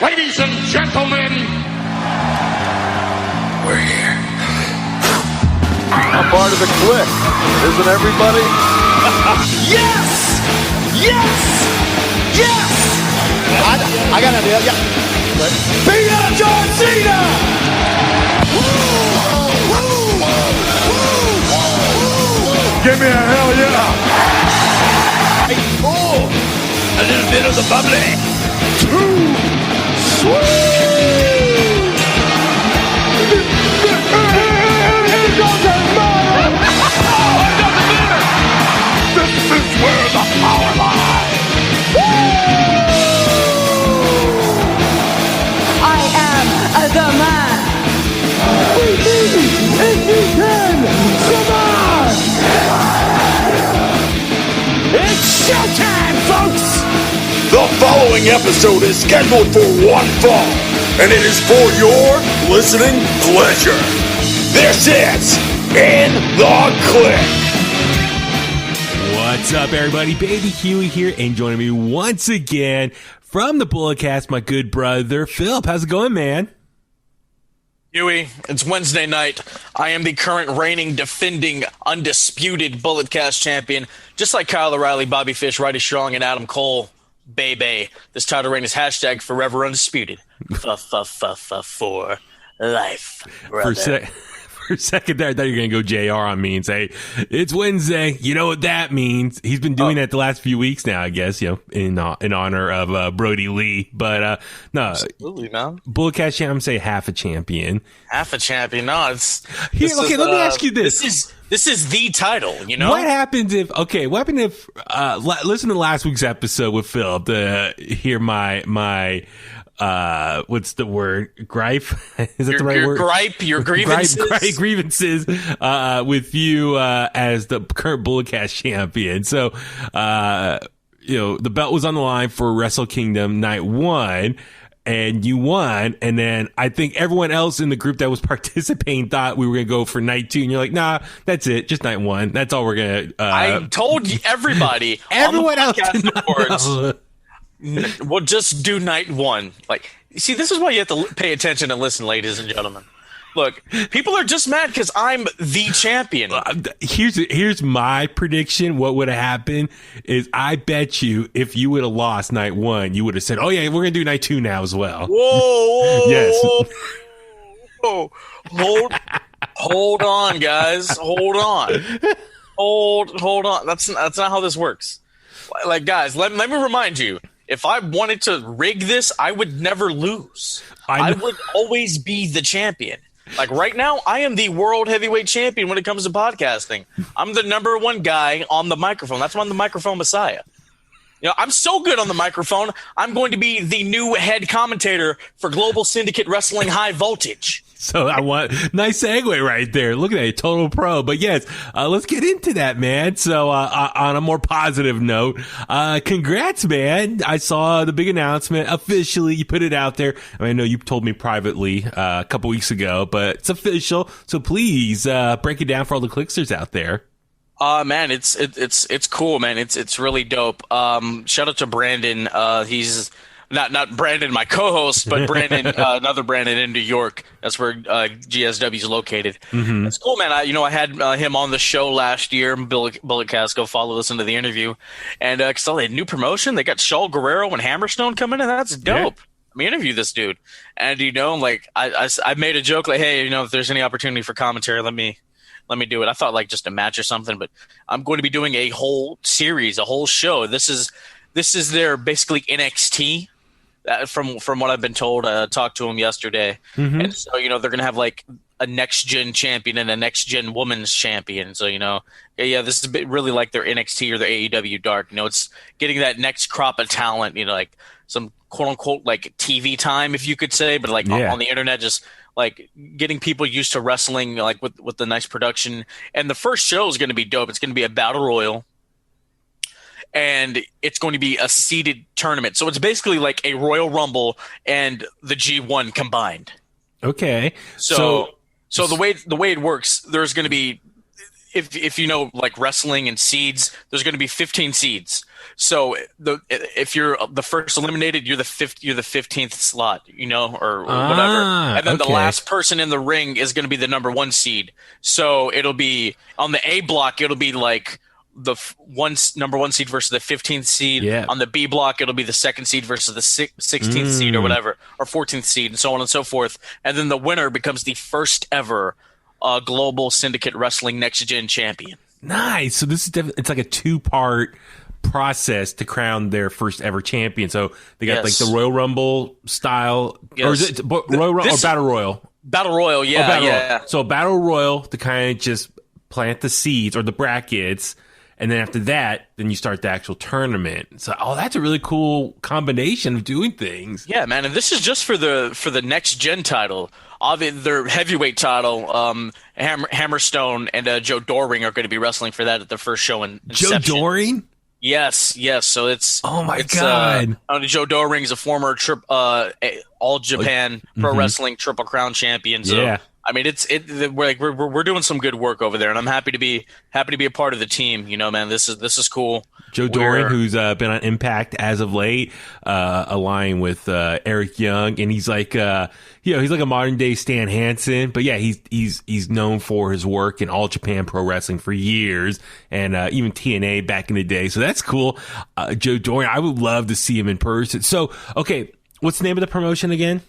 Ladies and gentlemen, we're here. I'm part of the Kliq, isn't everybody? Yes! Yes! Yes! I got an idea, yeah. Beat up John Cena! Give me a hell yeah! Oh, a little bit of the bubbly. Too sweet! Here goes the mother! This is where the power lies! I am the man. We need if we can survive! It's showtime, folks! The following episode is scheduled for one fall, and it is for your listening pleasure. This is In The Kliq. What's up, everybody? Baby Huey here, and joining me once again from the Bulletcast, my good brother, Philip. How's it going, man? Huey, it's Wednesday night. I am the current reigning, defending, undisputed Bulletcast champion. Just like Kyle O'Reilly, Bobby Fish, Roddy Strong, and Adam Cole. Baby. This title reign is hashtag forever undisputed. For life, brother. For a second there, I thought you were going to go JR on me and say, it's Wednesday. You know what that means. He's been doing that the last few weeks now, I guess, you know, in honor of Brody Lee. But no. Absolutely, man. Bulletcast champion, I'm saying half a champion. Half a champion. No, it's... Here, okay, let me ask you this. This is the title, you know? What happens if listen to last week's episode with Phil to hear my what's the word? Gripe? Is that the right word? Your grievances. Grievances with you as the current Bulletcast champion. So, you know, the belt was on the line for Wrestle Kingdom Night 1. And you won, and then I think everyone else in the group that was participating thought we were going to go for Night 2, and you're like, nah, that's it, just Night 1. That's all we're going to... I told you, everybody, everyone on the else podcast reports, we'll just do Night 1. Like, see, this is why you have to pay attention and listen, ladies and gentlemen. Look, people are just mad because I'm the champion. Here's my prediction. What would have happened is I bet you if you would have lost Night 1, you would have said, oh, yeah, we're going to do Night 2 now as well. Whoa. Yes. Whoa. Hold on, guys. Hold on. Hold on. That's not how this works. Like, guys, let me remind you. If I wanted to rig this, I would never lose. I would always be the champion. Like right now, I am the world heavyweight champion when it comes to podcasting. I'm the number one guy on the microphone. That's why I'm the microphone messiah. You know, I'm so good on the microphone, I'm going to be the new head commentator for Global Syndicate Wrestling High Voltage. So I want nice segue right there. Look at that, total pro. But yes, let's get into that, man. So on a more positive note, congrats, man. I saw the big announcement officially. You put it out there. I mean, I know you told me privately a couple weeks ago, but it's official. So please break it down for all the Kliqsters out there. Man, it's cool, man. It's really dope. Shout out to Brandon. He's not Brandon, my co-host, but Brandon, another Brandon in New York. That's where GSW is located. Mm-hmm. It's cool, man. I had him on the show last year. Bulletcast, go listen to the interview. And so they had new promotion. They got Shaul Guerrero and Hammerstone coming in. That's dope. Yeah. Let me interview this dude. And you know, like I made a joke like, hey, you know, if there's any opportunity for commentary, let me do it. I thought like just a match or something, but I'm going to be doing a whole series, a whole show. This is their basically NXT. From what I've been told, talked to him yesterday. Mm-hmm. And so, you know, they're going to have like a next gen champion and a next gen women's champion. So, you know, yeah, this is really like their NXT or their AEW Dark. You know, it's getting that next crop of talent, you know, like some quote unquote like TV time, if you could say, but like on the internet, just like getting people used to wrestling, like with the nice production. And the first show is going to be dope. It's going to be a battle royal. And it's going to be a seeded tournament. So it's basically like a Royal Rumble and the G1 combined. Okay. So the way it works, there's going to be, if you know like wrestling and seeds, there's going to be 15 seeds. So if you're the first eliminated, you're the 15th slot, or whatever. And then the last person in the ring is going to be the number 1 seed. So it'll be on the A block. It'll be like the number 1 seed versus the 15th seed. Yeah. On the B block, it'll be the 2nd seed versus the 16th seed or whatever, or 14th seed, and so on and so forth. And then the winner becomes the first ever Global Syndicate Wrestling Next Gen champion. Nice. So this is it's like a 2-part process to crown their first ever champion. So they got like the Royal Rumble style, or is it Royal Rumble or Battle Royal? Battle Royal, yeah. Royal. So Battle Royal to kind of just plant the seeds or the brackets, and then after that, then you start the actual tournament. So, that's a really cool combination of doing things. Yeah, man, and this is just for the Next Gen title. Their heavyweight title, Hammerstone and Joe Doring are going to be wrestling for that at the first show in Inception. Joe Doring? Yes. So it's God. Joe Doring is a former All Japan Pro Wrestling Triple Crown champion. So, yeah. I mean, we're doing some good work over there, and I'm happy to be a part of the team. Man, this is cool. Joe Doring, who's been on Impact as of late, aligned with Eric Young, and he's like, he's like a modern day Stan Hansen, but yeah, he's known for his work in All Japan Pro Wrestling for years, and even TNA back in the day. So that's cool. Joe Doring, I would love to see him in person. So, okay, what's the name of the promotion again?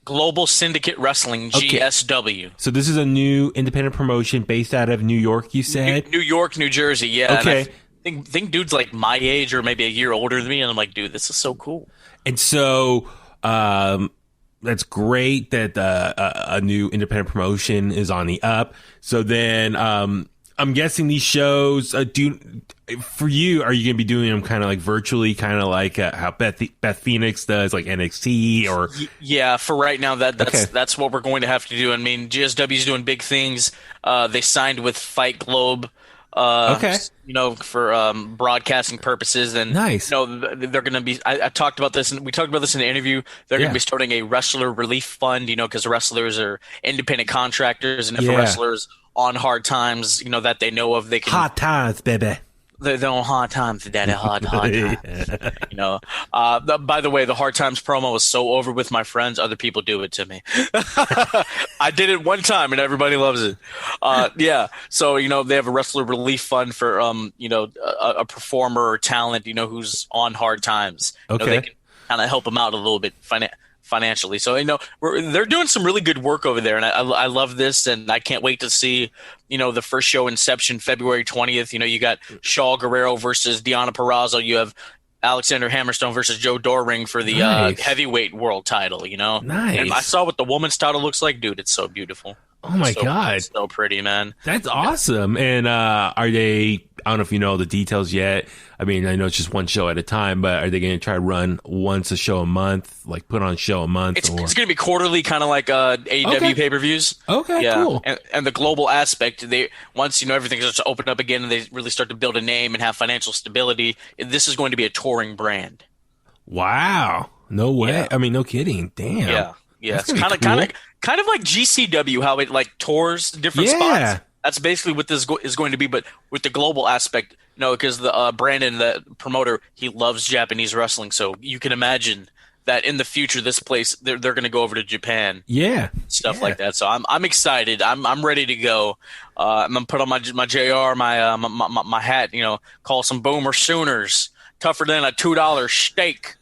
Global Syndicate Wrestling, GSW. So this is a new independent promotion based out of New York, you said? New York, New Jersey, yeah. Okay. And I think dude's like my age or maybe a year older than me, and I'm like, dude, this is so cool. And so that's great that a new independent promotion is on the up. So then I'm guessing these shows for you, are you going to be doing them kind of like virtually, kind of like how Beth Phoenix does, like NXT or? Yeah, for right now, that's what we're going to have to do. I mean, GSW's doing big things. They signed with Fight Globe. For broadcasting purposes, and nice. They're going to be. I talked about this, and we talked about this in the interview. They're going to be starting a wrestler relief fund, because wrestlers are independent contractors, and if a wrestler's on hard times, that they know of, they can. Hard times, baby. They're on hard times, daddy. Hard times. By the way, the hard times promo is so over with my friends. Other people do it to me. I did it one time, and everybody loves it. Yeah. So they have a wrestler relief fund for a performer or talent who's on hard times. Okay. They can kind of help them out a little bit financially. So they're doing some really good work over there, and I love this, and I can't wait to see the first show, Inception, February 20th. You got Shaw Guerrero versus Deonna Purrazzo. You have Alexander Hammerstone versus Joe Doring for the heavyweight world title. Nice. And I saw what the woman's title looks like, dude. It's so beautiful. Oh my God. It's so pretty, man. That's awesome. And are they, I don't know if you know the details yet. I mean, I know it's just one show at a time, but are they going to try to run once a show a month, like put on a show a month? It's going to be quarterly, kind of like AEW pay-per-views. Okay, yeah. Cool. And the global aspect, once everything starts to open up again and they really start to build a name and have financial stability, this is going to be a touring brand. Wow. No way. Yeah. I mean, no kidding. Damn. Yeah. Yeah. It's kind of like GCW, how it like tours different spots. That's basically what this is going to be, but with the global aspect, because the Brandon, the promoter, he loves Japanese wrestling, so you can imagine that in the future, this place they're going to go over to Japan, stuff like that. So I'm excited. I'm ready to go. I'm gonna put on my JR, my hat. Call some Boomer Sooners, tougher than a $2 steak.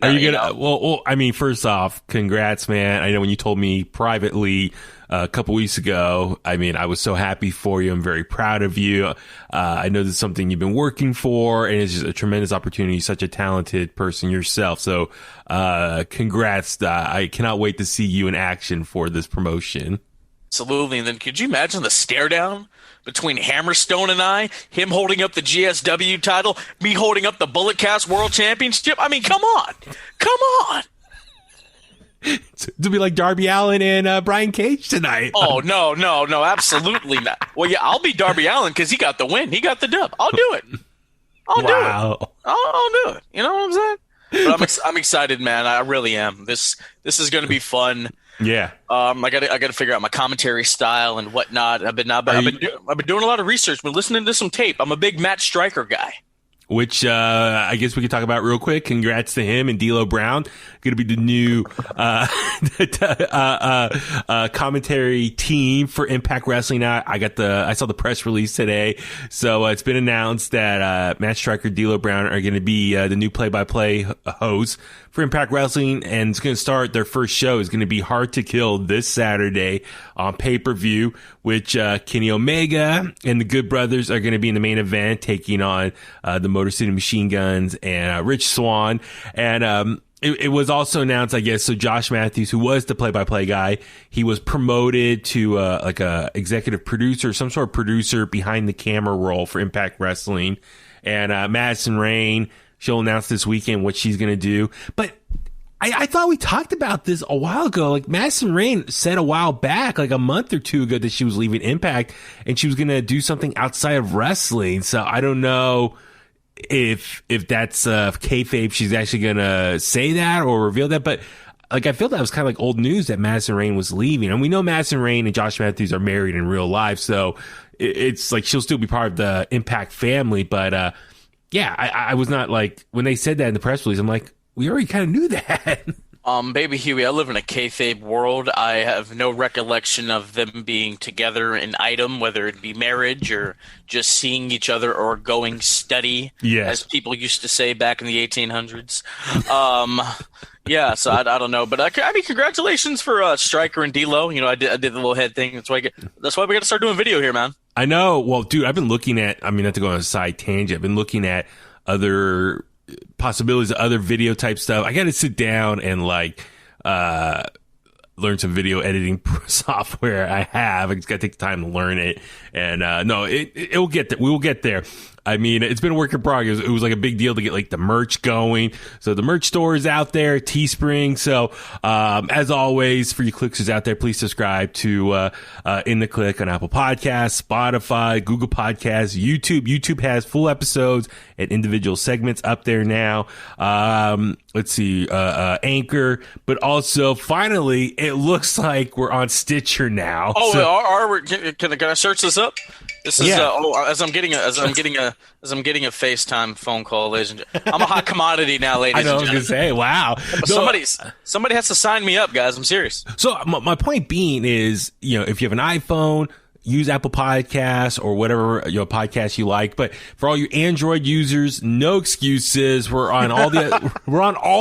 Are you gonna? Well, I mean, first off, congrats, man. I know when you told me privately a couple weeks ago, I mean, I was so happy for you. I'm very proud of you. I know this is something you've been working for, and it's just a tremendous opportunity. You're such a talented person yourself. So, congrats. I cannot wait to see you in action for this promotion. Absolutely. And then could you imagine the stare down between Hammerstone and I, him holding up the GSW title, me holding up the Bullet Cast World Championship? I mean, come on. To be like Darby Allin and Brian Cage tonight. Oh, no, absolutely not. Well, yeah, I'll be Darby Allin because he got the win. He got the dub. I'll do it. I'll do it. You know what I'm saying? But I'm excited, man. I really am. This is going to be fun. Yeah. I got to figure out my commentary style and whatnot. I've been doing a lot of research. Been listening to some tape. I'm a big Matt Stryker guy. which I guess we could talk about real quick. Congrats to him and D'Lo Brown. Going to be the new commentary team for Impact Wrestling. Now, I saw the press release today, so it's been announced that Matt Striker, D'Lo Brown are going to be the new play-by-play hosts for Impact Wrestling, and it's going to start their first show is going to be Hard to Kill this Saturday on pay-per-view, which Kenny Omega and the Good Brothers are going to be in the main event, taking on the Motor City Machine Guns and Rich Swann. And it was also announced, I guess, so Josh Matthews, who was the play-by-play guy, he was promoted to like a executive producer, some sort of producer behind the camera role for Impact Wrestling. And Madison Rayne, she'll announce this weekend what she's going to do. But I thought we talked about this a while ago. Like, Madison Rayne said a while back, like a month or two ago, that she was leaving Impact and she was going to do something outside of wrestling. So I don't know if that's kayfabe, she's actually going to say that or reveal that. But like, I feel that was kind of like old news that Madison Rayne was leaving. And we know Madison Rayne and Josh Matthews are married in real life. So it's like she'll still be part of the Impact family. But yeah, I was not like, when they said that in the press release, I'm like, we already kind of knew that. Baby Huey, I live in a kayfabe world. I have no recollection of them being together in item, whether it be marriage or just seeing each other or going steady, as people used to say back in the 1800s. Yeah, so I don't know, but I mean, congratulations for Stryker and D'Lo. You know, I did the little head thing. That's why we got to start doing video here, man. I know. Well, dude, I've been looking at, I mean, not to go on a side tangent, I've been looking at other possibilities of other video type stuff. I got to sit down and like learn some video editing software. I just got to take the time to learn it. And no, it will get there. We will get there. I mean, it's been a work in progress. It was like a big deal to get like the merch going. So the merch store is out there, Teespring. So as always, for you Kliqsters out there, please subscribe to In The Kliq on Apple Podcasts, Spotify, Google Podcasts, YouTube. YouTube has full episodes and individual segments up there now. Let's see, Anchor, but also finally, it looks like we're on Stitcher now. Oh, so, can I search this up? This is as I'm getting a FaceTime phone call, ladies and gentlemen. I'm a hot commodity now, ladies and gentlemen. I was gonna say, wow. Somebody has to sign me up, guys. I'm serious. So my point being is, you know, if you have an iPhone, use Apple Podcasts or whatever podcast you like. But for all you Android users, no excuses. We're on all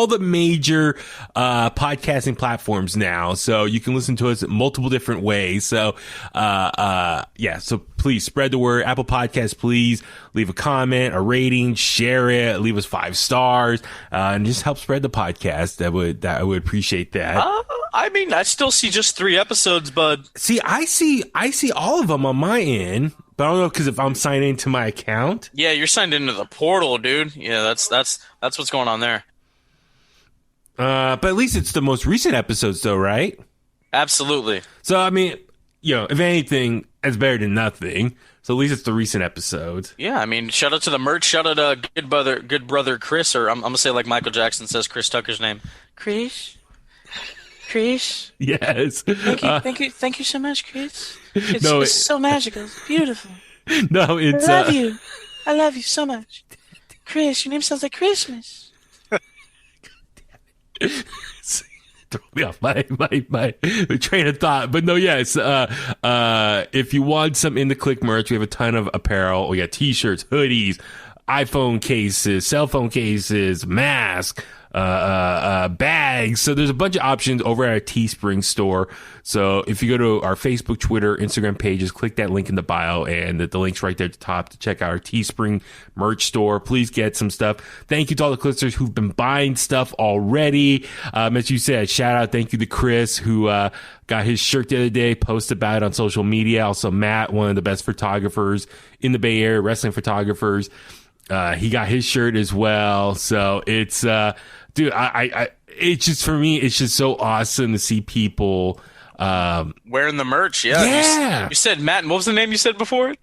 the major podcasting platforms now, so you can listen to us in multiple different ways. So so please spread the word. Apple Podcasts, please leave a comment, a rating, share it, leave us 5 stars, and just help spread the podcast. I would appreciate that. I mean, I still see just 3 episodes, bud. See, I see all of them on my end, but I don't know, because if I'm signed into my account. Yeah, you're signed into the portal, dude. Yeah, that's what's going on there. But at least it's the most recent episodes, though, right? Absolutely. So I mean, you know, if anything, it's better than nothing. So at least it's the recent episodes. Yeah, I mean, shout out to the merch. Shout out to good brother Chris, or I'm gonna say like Michael Jackson says Chris Tucker's name. Chris. Yes. Thank you so much, Chris. It's so magical. It's beautiful. No, it's. I love you so much, Chris. Your name sounds like Christmas. Throw me off my train of thought. But no, yes. If you want some In The Kliq merch, we have a ton of apparel. We got t-shirts, hoodies, iPhone cases, cell phone cases, masks, bags. So there's a bunch of options over at our Teespring store. So if you go to our Facebook, Twitter, Instagram pages, click that link in the bio, and the link's right there at the top to check out our Teespring merch store. Please get some stuff. Thank you to all the Kliqsters who've been buying stuff already. As you said, shout out, thank you to Chris, who got his shirt the other day, posted about it on social media. Also, Matt, one of the best photographers in the Bay Area, wrestling photographers. He got his shirt as well. So it's, dude, it's just, for me, it's just so awesome to see people, wearing the merch. Yeah. You said Matt, and what was the name you said before?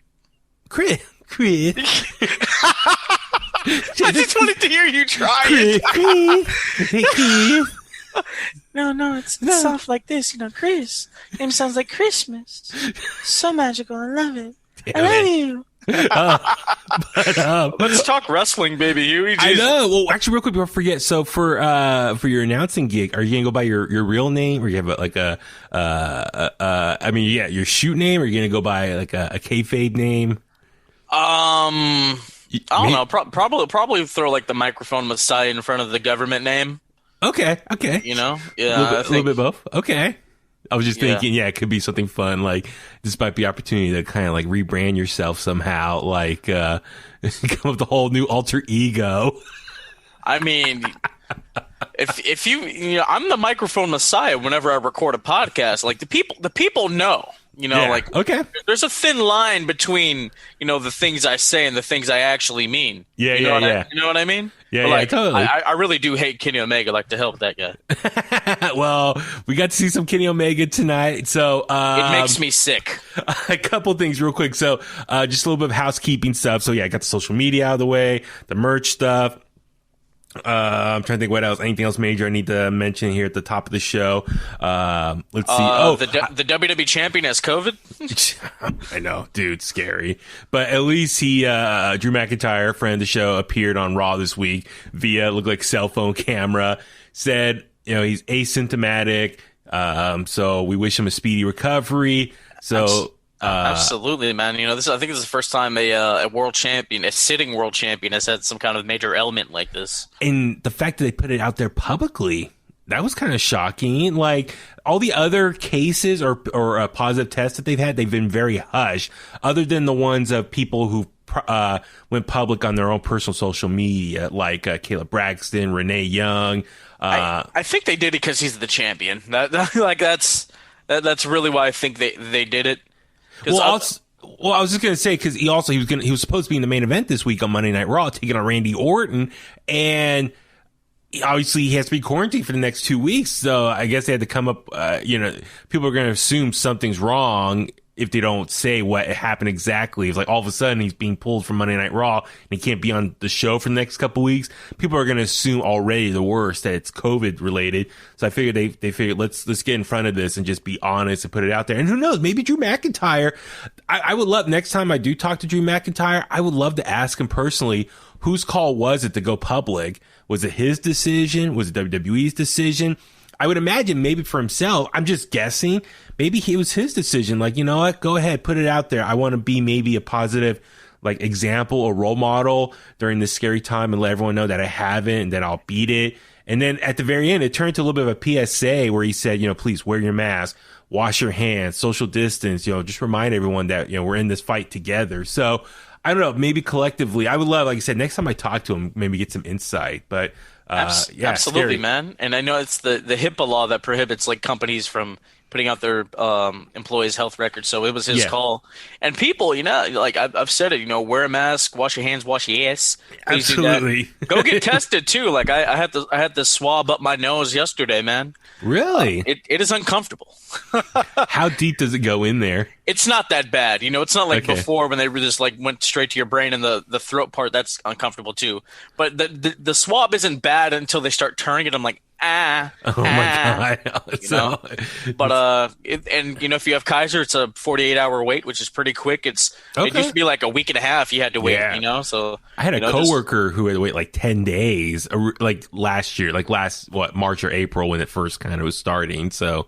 Chris. I just wanted to hear you try it. No, it's soft like this, you know, Chris. Name sounds like Christmas. So magical. I love it. I love you. Let's talk wrestling, baby. I know. Well, actually, real quick before I forget. So for your announcing gig, are you gonna go by your real name, or you have your shoot name, or are you gonna go by like a kayfabe name? I don't know. Probably throw like the microphone Messiah in front of the government name. Okay. You know, a little bit both. Okay. I was just thinking, it could be something fun. Like this might be opportunity to kind of like rebrand yourself somehow, like come up with a whole new alter ego. I mean, if you know, I'm the microphone Messiah. Whenever I record a podcast, like the people know. You know, like there's a thin line between, you know, the things I say and the things I actually mean. Yeah, you know what I mean? Yeah, like, totally. I really do hate Kenny Omega. Like to hell with that guy. Well, we got to see some Kenny Omega tonight, so it makes me sick. A couple things real quick. So just a little bit of housekeeping stuff. So I got the social media out of the way, the merch stuff. I'm trying to think what else. Anything else major I need to mention here at the top of the show? Let's see. The WWE champion has COVID. I know, dude, scary. But at least he, Drew McIntyre, friend of the show, appeared on Raw this week via looked like cell phone camera. Said, you know, he's asymptomatic. So we wish him a speedy recovery. So. Absolutely, man. You know, I think this is the first time a world champion, a sitting world champion, has had some kind of major ailment like this. And the fact that they put it out there publicly, that was kind of shocking. Like all the other cases or positive tests that they've had, they've been very hush. Other than the ones of people who went public on their own personal social media, like Caleb Braxton, Renee Young. I think they did it because he's the champion. That's really why I think they did it. Well, I was just gonna say because he was supposed to be in the main event this week on Monday Night Raw, taking on Randy Orton, and obviously he has to be quarantined for the next 2 weeks. So I guess they had to come up. People are gonna assume something's wrong if they don't say what happened exactly. It's like all of a sudden he's being pulled from Monday Night Raw and he can't be on the show for the next couple weeks. People are going to assume already the worst, that it's COVID related. So I figured they figured let's get in front of this and just be honest and put it out there. And who knows, maybe Drew McIntyre. I would love, next time I do talk to Drew McIntyre, I would love to ask him personally, whose call was it to go public? Was it his decision? Was it WWE's decision? I would imagine maybe for himself, I'm just guessing, maybe it was his decision. Like, you know what? Go ahead, put it out there. I want to be maybe a positive, like, example or role model during this scary time and let everyone know that I haven't and that I'll beat it. And then at the very end, it turned to a little bit of a PSA where he said, you know, please wear your mask, wash your hands, social distance, you know, just remind everyone that, you know, we're in this fight together. So I don't know, maybe collectively, I would love, like I said, next time I talk to him, maybe get some insight, but absolutely, scary. man. And I know it's the HIPAA law that prohibits like companies from putting out their employees' health records. So it was his call. And people, you know, like I've said it, you know, wear a mask, wash your hands, wash your ass. Please Absolutely. Go get tested too. Like I had this swab up my nose yesterday, man. Really? It is uncomfortable. How deep does it go in there? It's not that bad. You know, it's not like before when they just like went straight to your brain, and the throat part, that's uncomfortable too. But the swab isn't bad until they start turning it. I'm like, my God. You know? But and you know, if you have Kaiser, it's a 48-hour wait, which is pretty quick. It used to be like a week and a half you had to wait, you know? So I had a coworker who had to wait like 10 days, like last year, like March or April when it first kind of was starting. So,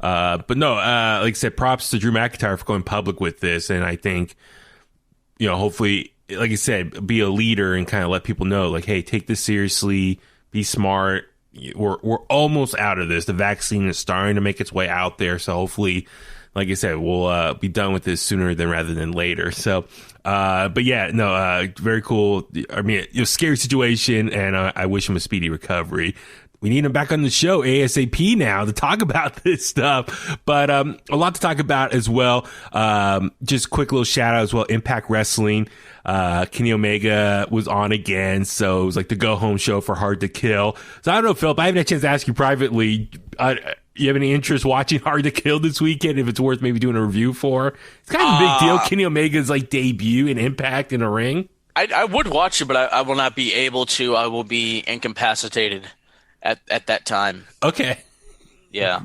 but no, like I said, props to Drew McIntyre for going public with this. And I think, you know, hopefully, like I said, be a leader and kind of let people know, like, hey, take this seriously, be smart. We're almost out of this. The vaccine is starting to make its way out there. So hopefully, like I said, we'll be done with this sooner rather than later. So, but yeah, no, very cool. I mean, it was a scary situation, and I wish him a speedy recovery. We need him back on the show ASAP now to talk about this stuff. But a lot to talk about as well. Just quick little shout out as well. Impact Wrestling. Kenny Omega was on again. So it was like the go home show for Hard to Kill. So I don't know, Philip, I haven't had a chance to ask you privately. You have any interest watching Hard to Kill this weekend? If it's worth maybe doing a review for? It's kind of a big deal. Kenny Omega's like debut in Impact in a ring. I would watch it, but I will not be able to. I will be incapacitated at that time. Okay. Yeah.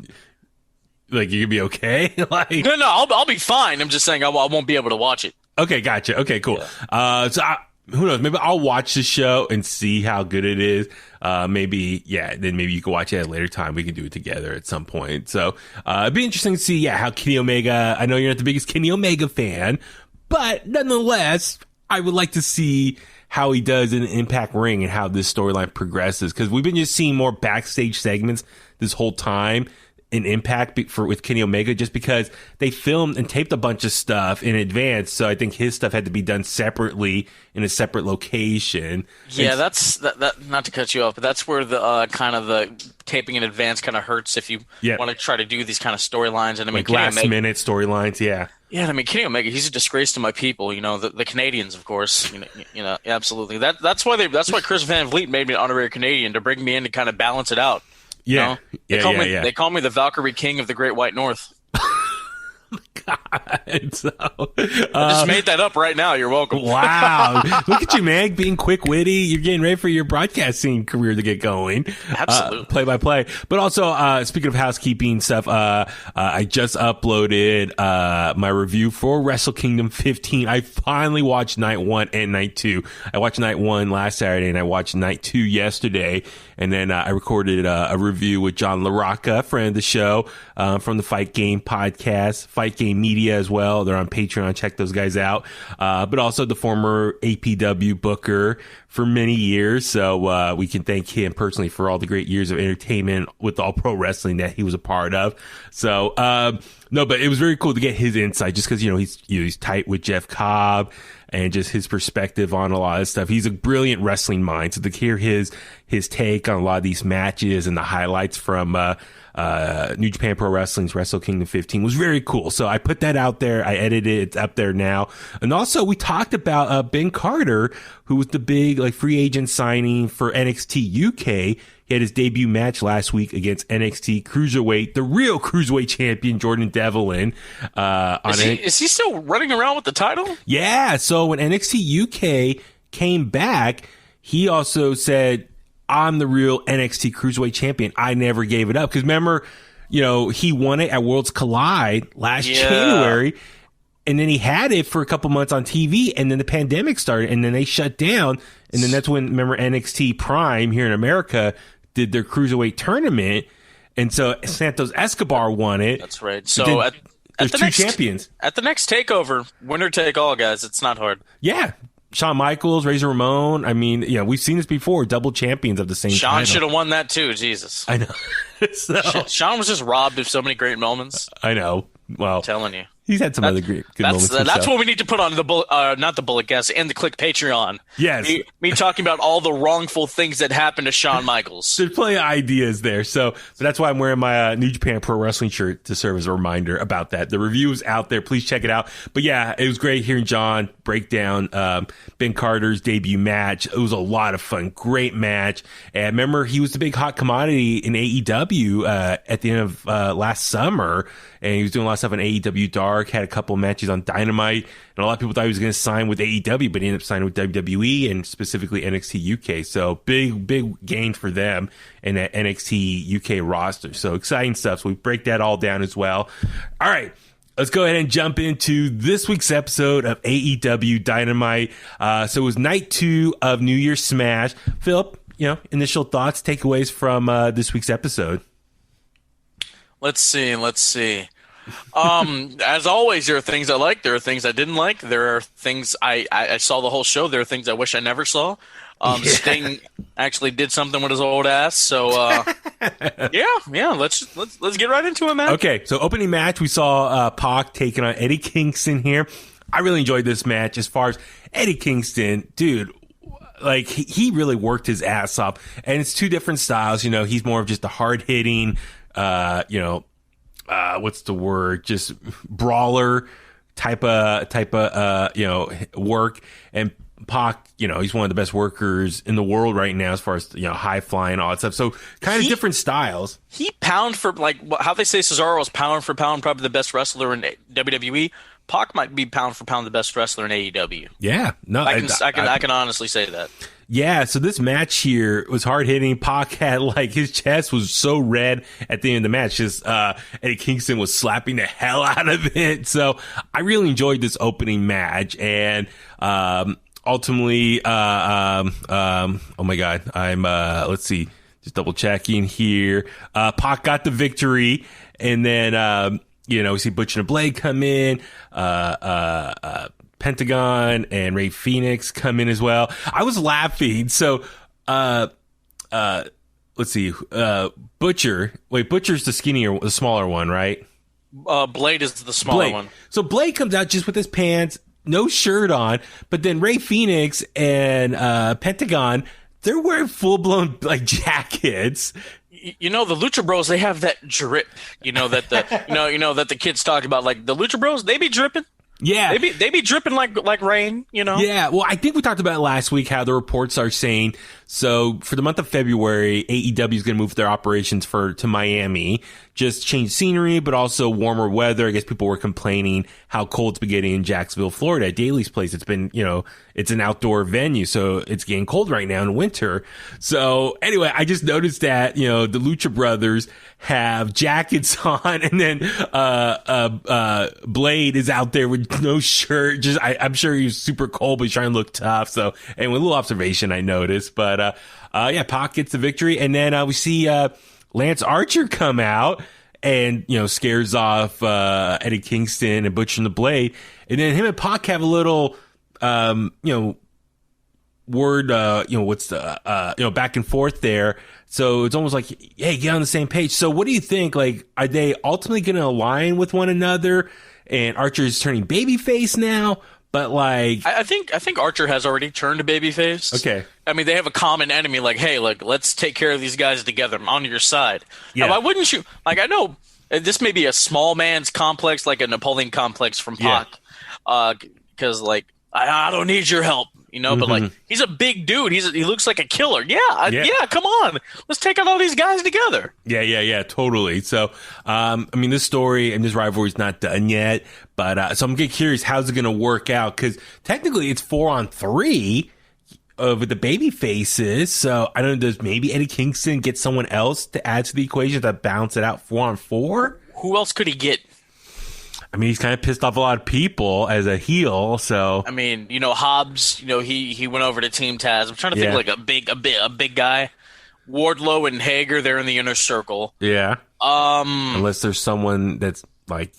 Like you could be okay? Like No, I'll be fine. I'm just saying I won't be able to watch it. Okay, gotcha. Okay, cool. Yeah. Who knows? Maybe I'll watch the show and see how good it is. Then maybe you can watch it at a later time. We can do it together at some point. So it'd be interesting to see, how Kenny Omega. I know you're not the biggest Kenny Omega fan, but nonetheless, I would like to see how he does in Impact Ring and how this storyline progresses, because we've been just seeing more backstage segments this whole time in Impact with Kenny Omega, just because they filmed and taped a bunch of stuff in advance. So I think his stuff had to be done separately in a separate location. Yeah, that's not to cut you off, but that's where the kind of the taping in advance kind of hurts if you want to try to do these kind of storylines. And I mean, like last minute storylines. Yeah. Yeah, I mean, Kenny Omega, he's a disgrace to my people. The Canadians, of course. Absolutely. That's why Chris Van Vliet made me an honorary Canadian, to bring me in to kind of balance it out. Yeah. They call me the Valkyrie King of the Great White North. God. So, I just made that up right now. You're welcome. Wow. Look at you, man, being quick witty. You're getting ready for your broadcasting career to get going. Absolutely. Play by play. But also, speaking of housekeeping stuff, I just uploaded my review for Wrestle Kingdom 15. I finally watched night 1 and night 2. I watched night 1 last Saturday and I watched night 2 yesterday. And then I recorded a review with John LaRocca, friend of the show, from the Fight Game podcast, Fight Game Media as well. They're on Patreon. Check those guys out. But also the former APW booker for many years. So we can thank him personally for all the great years of entertainment with All Pro Wrestling that he was a part of. So no, but it was very cool to get his insight, just because he's tight with Jeff Cobb and just his perspective on a lot of stuff. He's a brilliant wrestling mind. So to hear his take on a lot of these matches and the highlights from New Japan Pro Wrestling's Wrestle Kingdom 15 was very cool. So I put that out there. I edited it. It's up there now. And also we talked about Ben Carter, who was the big free agent signing for NXT UK. He had his debut match last week against NXT Cruiserweight, the real Cruiserweight champion, Jordan Devlin. Is he still running around with the title? Yeah. So when NXT UK came back, he also said, I'm the real NXT Cruiserweight champion. I never gave it up. Because remember, he won it at Worlds Collide last January. And then he had it for a couple months on TV, and then the pandemic started, and then they shut down. And then that's when, remember, NXT Prime here in America did their Cruiserweight tournament. And so Santos Escobar won it. That's right. So there's two champions. At the next takeover, winner take all, guys. It's not hard. Yeah. Shawn Michaels, Razor Ramon. I mean, we've seen this before. Double champions of the same Shawn title. Should have won that too. Jesus. I know. Shawn was just robbed of so many great moments. I know. Well, I'm telling you. He's had some other good moments. That's what we need to put on the not the Bullet Guest, and the Kliq Patreon. Yes. Me talking about all the wrongful things that happened to Shawn Michaels. There's plenty of ideas there. So that's why I'm wearing my New Japan Pro Wrestling shirt, to serve as a reminder about that. The review is out there. Please check it out. But yeah, it was great hearing John break down Ben Carter's debut match. It was a lot of fun. Great match. And remember, he was the big hot commodity in AEW at the end of last summer. And he was doing a lot of stuff on AEW Dark, had a couple of matches on Dynamite, and a lot of people thought he was going to sign with AEW, but he ended up signing with WWE and specifically NXT UK. So big gain for them in that NXT UK roster. So exciting stuff. So we break that all down as well. All right. Let's go ahead and jump into this week's episode of AEW Dynamite. So it was night 2 of New Year's Smash. Philip, initial thoughts, takeaways from this week's episode. Let's see. As always, there are things I like. There are things I didn't like. There are things I saw the whole show. There are things I wish I never saw. Sting actually did something with his old ass. So, yeah. Let's get right into it, man. Okay. So opening match, we saw Pac taking on Eddie Kingston here. I really enjoyed this match. As far as Eddie Kingston, dude, he really worked his ass off, and it's two different styles. He's more of just a hard hitting, what's the word? Just brawler type of work. And Pac, he's one of the best workers in the world right now as far as, high flying, all that stuff. So kind of different styles. He pound for, how they say Cesaro is pound for pound, probably the best wrestler in WWE. Pac might be pound for pound the best wrestler in AEW. Yeah, no, I can honestly say that. Yeah, so this match here was hard hitting. Pac had his chest was so red at the end of the match. Just Eddie Kingston was slapping the hell out of it. So I really enjoyed this opening match, and ultimately, oh my god, I'm let's see, just double checking here. Pac got the victory, and then we see Butcher and Blade come in. Pentagon and Ray Phoenix come in as well. I was laughing. So, let's see. Butcher's the smaller one, right? Blade is the smaller one. So Blade comes out just with his pants, no shirt on, but then Ray Phoenix and Pentagon, they're wearing full blown jackets. The Lucha Bros, they have that drip. That the kids talk about, the Lucha Bros, they be dripping. Yeah, they be dripping like rain, Yeah, well, I think we talked about it last week how the reports are saying so for the month of February, AEW is going to move their operations to Miami, just change scenery, but also warmer weather. I guess people were complaining how cold it's been getting in Jacksonville, Florida. At Daly's place, it's been it's an outdoor venue, so it's getting cold right now in winter. So anyway, I just noticed that the Lucha Brothers have jackets on, and then Blade is out there with no shirt. Just I'm sure he's super cold, but he's trying to look tough. So anyway, a little observation I noticed, but Pac gets the victory, and then we see Lance Archer come out and scares off Eddie Kingston and Butcher and the Blade, and then him and Pac have a little word what's the back and forth there. So it's almost like, hey, get on the same page. So what do you think? Are they ultimately going to align with one another? And Archer's turning babyface now, but I think Archer has already turned babyface. Okay. I mean, they have a common enemy. Hey, let's take care of these guys together. I'm on your side. Yeah. Now, why wouldn't you? I know this may be a small man's complex, like a Napoleon complex from Pac, because I don't need your help. But he's a big dude. He looks like a killer. Yeah. Come on, let's take out all these guys together. Yeah, totally. So, this story and this rivalry is not done yet, but so I'm getting curious, how's it going to work out? Because technically, it's 4-on-3 with the baby faces. So I don't know. Does maybe Eddie Kingston get someone else to add to the equation to balance it out 4-on-4? Who else could he get? He's kind of pissed off a lot of people as a heel, so. Hobbs, he went over to Team Taz. I'm trying to think a big guy. Wardlow and Hager, they're in the inner circle. Yeah. Unless there's someone that's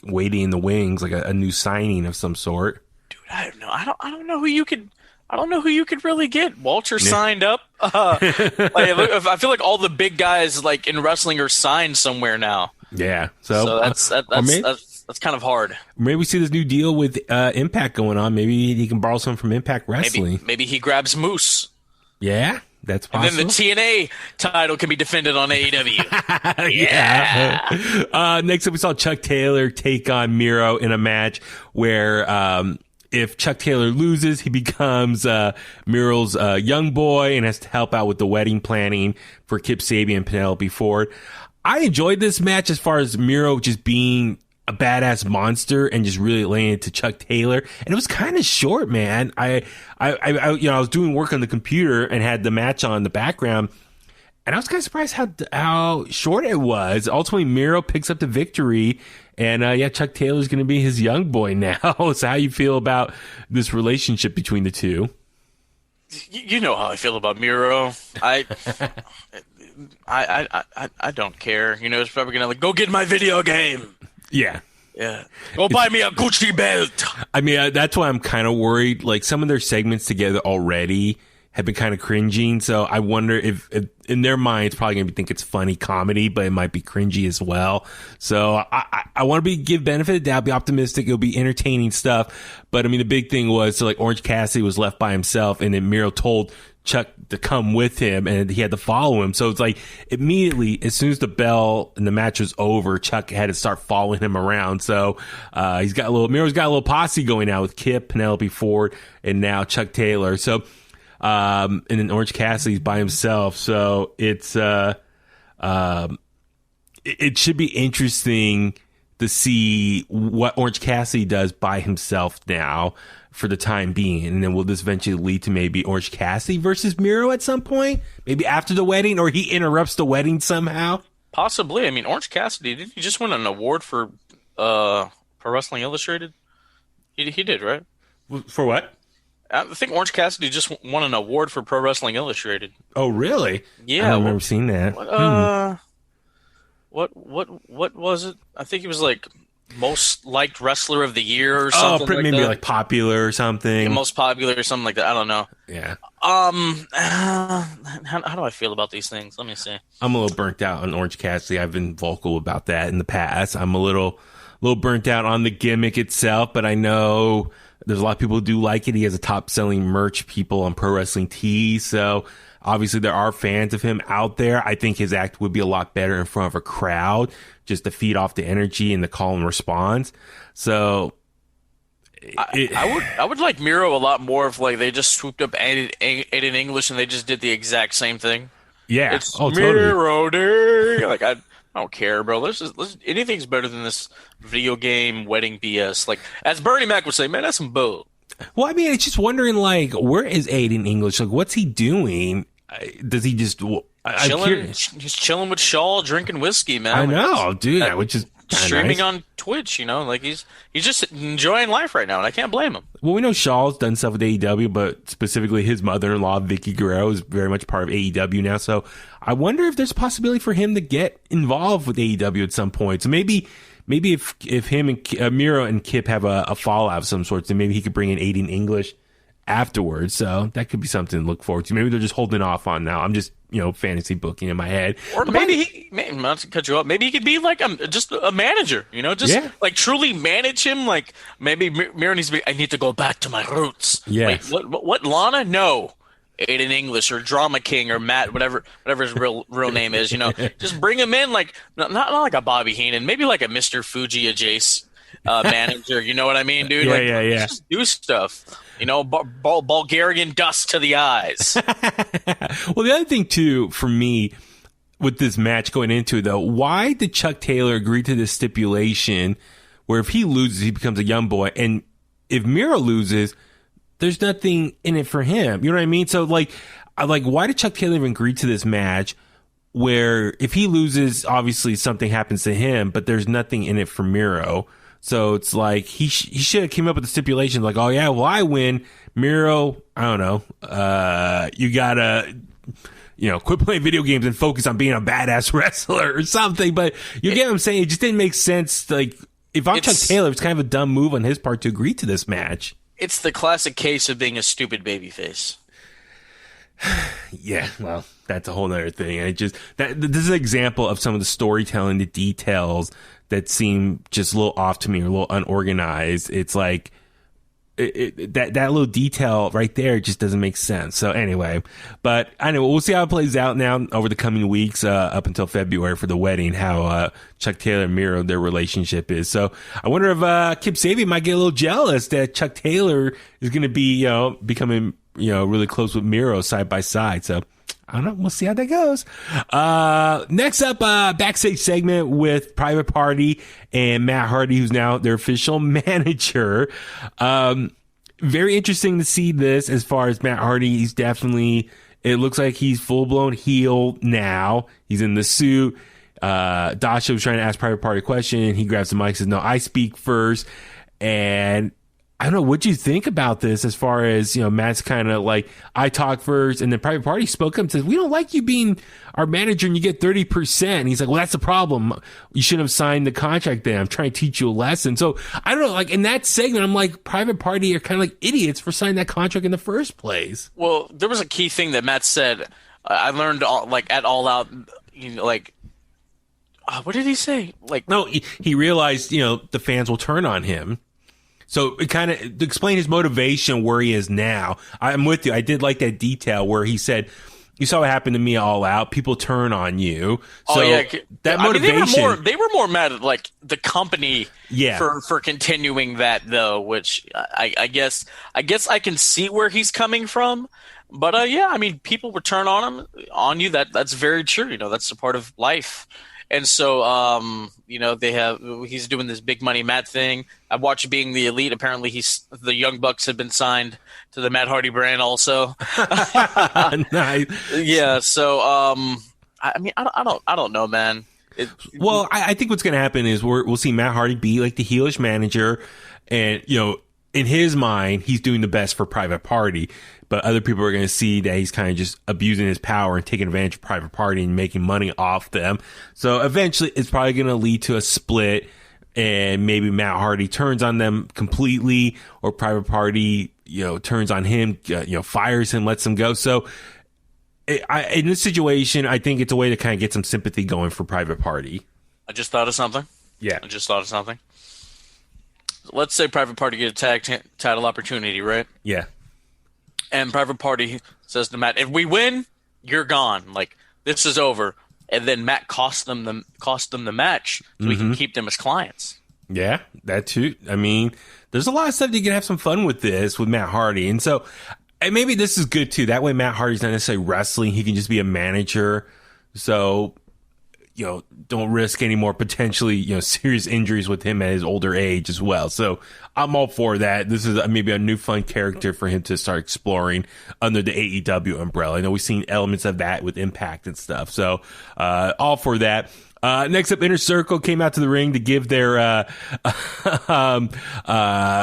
waiting in the wings, like a new signing of some sort. Dude, I don't know. I don't know who you could. I don't know who you could really get. Walter signed up. I feel like all the big guys in wrestling are signed somewhere now. Yeah. So that's kind of hard. Maybe we see this new deal with Impact going on. Maybe he can borrow some from Impact Wrestling. Maybe he grabs Moose. Yeah, that's possible. And then the TNA title can be defended on AEW. Yeah. Next up, we saw Chuck Taylor take on Miro in a match where if Chuck Taylor loses, he becomes Miro's young boy and has to help out with the wedding planning for Kip Sabian and Penelope Ford. I enjoyed this match as far as Miro just being a badass monster and just really laying it to Chuck Taylor. And it was kind of short, man. I was doing work on the computer and had the match on in the background, and I was kind of surprised how short it was. Ultimately, Miro picks up the victory, and Chuck Taylor's going to be his young boy now. So how you feel about this relationship between the two? You know how I feel about Miro. I don't care. It's probably going to go get my video game. Yeah. Go buy me a Gucci belt. That's why I'm kind of worried. Some of their segments together already have been kind of cringing. So I wonder if in their mind, it's probably going to think it's funny comedy, but it might be cringy as well. So I want to give benefit of the doubt, be optimistic. It'll be entertaining stuff. But the big thing was, Orange Cassidy was left by himself, and then Miro told Chuck to come with him, and he had to follow him. So it's immediately, as soon as the bell and the match was over, Chuck had to start following him around. So Miro's got a little posse going out with Kip, Penelope Ford, and now Chuck Taylor. So and then Orange Cassidy's by himself. So it's it should be interesting to see what Orange Cassidy does by himself now for the time being. And then will this eventually lead to maybe Orange Cassidy versus Miro at some point? Maybe after the wedding, or he interrupts the wedding somehow? Possibly. I mean, Orange Cassidy, didn't he just win an award for Pro Wrestling Illustrated? He did, right? For what? I think Orange Cassidy just won an award for Pro Wrestling Illustrated. Oh, really? Yeah. I don't remember seeing that. What was it? I think he was like most liked wrestler of the year or something. Oh, maybe like popular or something. Yeah, most popular or something like that. I don't know. Yeah. How do I feel about these things? Let me see. I'm a little burnt out on Orange Cassidy. I've been vocal about that in the past. I'm a little burnt out on the gimmick itself, but I know there's a lot of people who do like it. He has a top selling merch people on Pro Wrestling Tees. So obviously there are fans of him out there. I think his act would be a lot better in front of a crowd just to feed off the energy and the call and response. So I would like Miro a lot more if like they just swooped up Aiden English and they just did the exact same thing. Yeah. It's Miro Day. Like I don't care, bro. Anything's better than this video game wedding BS. Like, as Bernie Mac would say, man, that's some bull. Well, I mean, it's just wondering, like, where is Aiden English? Like, what's he doing? Does he just He's chilling with Shaw, drinking whiskey, man. I know, dude. Which is streaming nice. on Twitch. You know, like he's just enjoying life right now, and I can't blame him. Well, we know Shaw's done stuff with AEW, but specifically his mother-in-law, Vicky Guerrero, is very much part of AEW now. So I wonder if there's a possibility for him to get involved with AEW at some point. So maybe if him and Miro and Kip have a fallout of some sort, then maybe he could bring in Aiden English afterwards. So that could be something to look forward to. Maybe they're just holding off on now. I'm just, fantasy booking in my head. Or maybe not to cut you up, maybe he could be like just a manager, like truly manage him. Like maybe Miro needs to be, I need to go back to my roots. Yeah. Wait, what Lana? No. Aiden English or Drama King or Matt, whatever his real name is, just bring him in like, not like a Bobby Heenan, maybe like a Mr. Fuji Jace manager. You know what I mean, dude? Yeah. Just do stuff. Bulgarian dust to the eyes. Well, the other thing, too, for me, with this match going into it, though, why did Chuck Taylor agree to this stipulation where if he loses, he becomes a young boy? And if Miro loses, there's nothing in it for him. You know what I mean? So, why did Chuck Taylor even agree to this match where if he loses, obviously something happens to him, but there's nothing in it for Miro? So it's like he should have came up with the stipulation like, oh yeah, well I win, Miro, I don't know, you gotta, quit playing video games and focus on being a badass wrestler or something. But you get what I'm saying? It just didn't make sense. Like if I'm Chuck Taylor, it's kind of a dumb move on his part to agree to this match. It's the classic case of being a stupid babyface. Yeah, well, that's a whole other thing. And this is an example of some of the storytelling, the details that seem just a little off to me or a little unorganized. It's like that little detail right there just doesn't make sense. So anyway, but I know we'll see how it plays out now over the coming weeks up until February for the wedding, how Chuck Taylor and Miro, their relationship is. So I wonder if Kip Sabian might get a little jealous that Chuck Taylor is going to be becoming really close with Miro side by side. So I don't know. We'll see how that goes. Next up, backstage segment with Private Party and Matt Hardy, who's now their official manager. Very interesting to see this as far as Matt Hardy. He's definitely, it looks like he's full blown heel now. He's in the suit. Dasha was trying to ask Private Party a question, and he grabs the mic and says, no, I speak first. And I don't know, what do you think about this as far as, Matt's kind of like, I talk first, and then Private Party spoke up and says, we don't like you being our manager and you get 30%. And he's like, well, that's the problem. You shouldn't have signed the contract then. I'm trying to teach you a lesson. So I don't know, like in that segment, I'm like, Private Party are kind of like idiots for signing that contract in the first place. Well, there was a key thing that Matt said. I learned at All Out, what did he say? No, he realized, the fans will turn on him. So it kind of to explain his motivation where he is now. I'm with you. I did like that detail where he said, you saw what happened to me All Out. People turn on you. So that motivation. They were more mad at the company for continuing that though, which I guess I can see where he's coming from. But people would turn on you. That's very true. That's a part of life. And so, he's doing this big money Matt thing. I watched Being the Elite. Apparently, the Young Bucks have been signed to the Matt Hardy brand also. Nice. Yeah. So, I don't know, man. I think what's going to happen is we'll see Matt Hardy be like the heelish manager, and in his mind, he's doing the best for Private Party. But other people are going to see that he's kind of just abusing his power and taking advantage of Private Party and making money off them. So eventually it's probably going to lead to a split, and maybe Matt Hardy turns on them completely, or Private Party, turns on him, fires him, lets him go. So in this situation, I think it's a way to kind of get some sympathy going for Private Party. I just thought of something. Yeah. Let's say Private Party get a tag title opportunity, right? Yeah. And Private Party says to Matt, if we win, you're gone. Like, this is over. And then Matt cost them the match so we can keep them as clients. Yeah, that too. I mean, there's a lot of stuff you can have some fun with this with Matt Hardy. And so maybe this is good too. That way Matt Hardy's not necessarily wrestling. He can just be a manager. So, don't risk any more potentially, serious injuries with him at his older age as well. So I'm all for that. This is maybe a new fun character for him to start exploring under the AEW umbrella. I know we've seen elements of that with Impact and stuff. So, all for that. Next up, Inner Circle came out to the ring to give their, what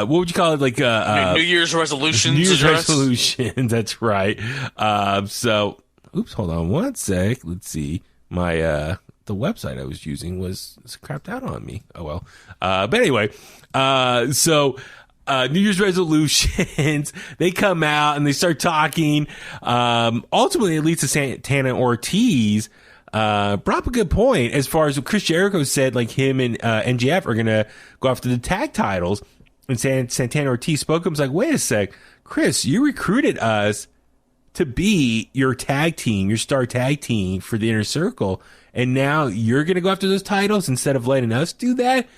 would you call it? Like, New Year's resolutions. New Year's resolutions. That's right. Oops, hold on one sec. Let's see. The website I was using was crapped out on me. Oh, well. But anyway, New Year's resolutions, they come out and they start talking. Ultimately, it leads to Santana Ortiz brought up a good point as far as what Chris Jericho said, like him and MJF are going to go after the tag titles. And Santana Ortiz spoke to him, was like, wait a sec, Chris, you recruited us to be your tag team, your star tag team for the Inner Circle. And now you're going to go after those titles instead of letting us do that.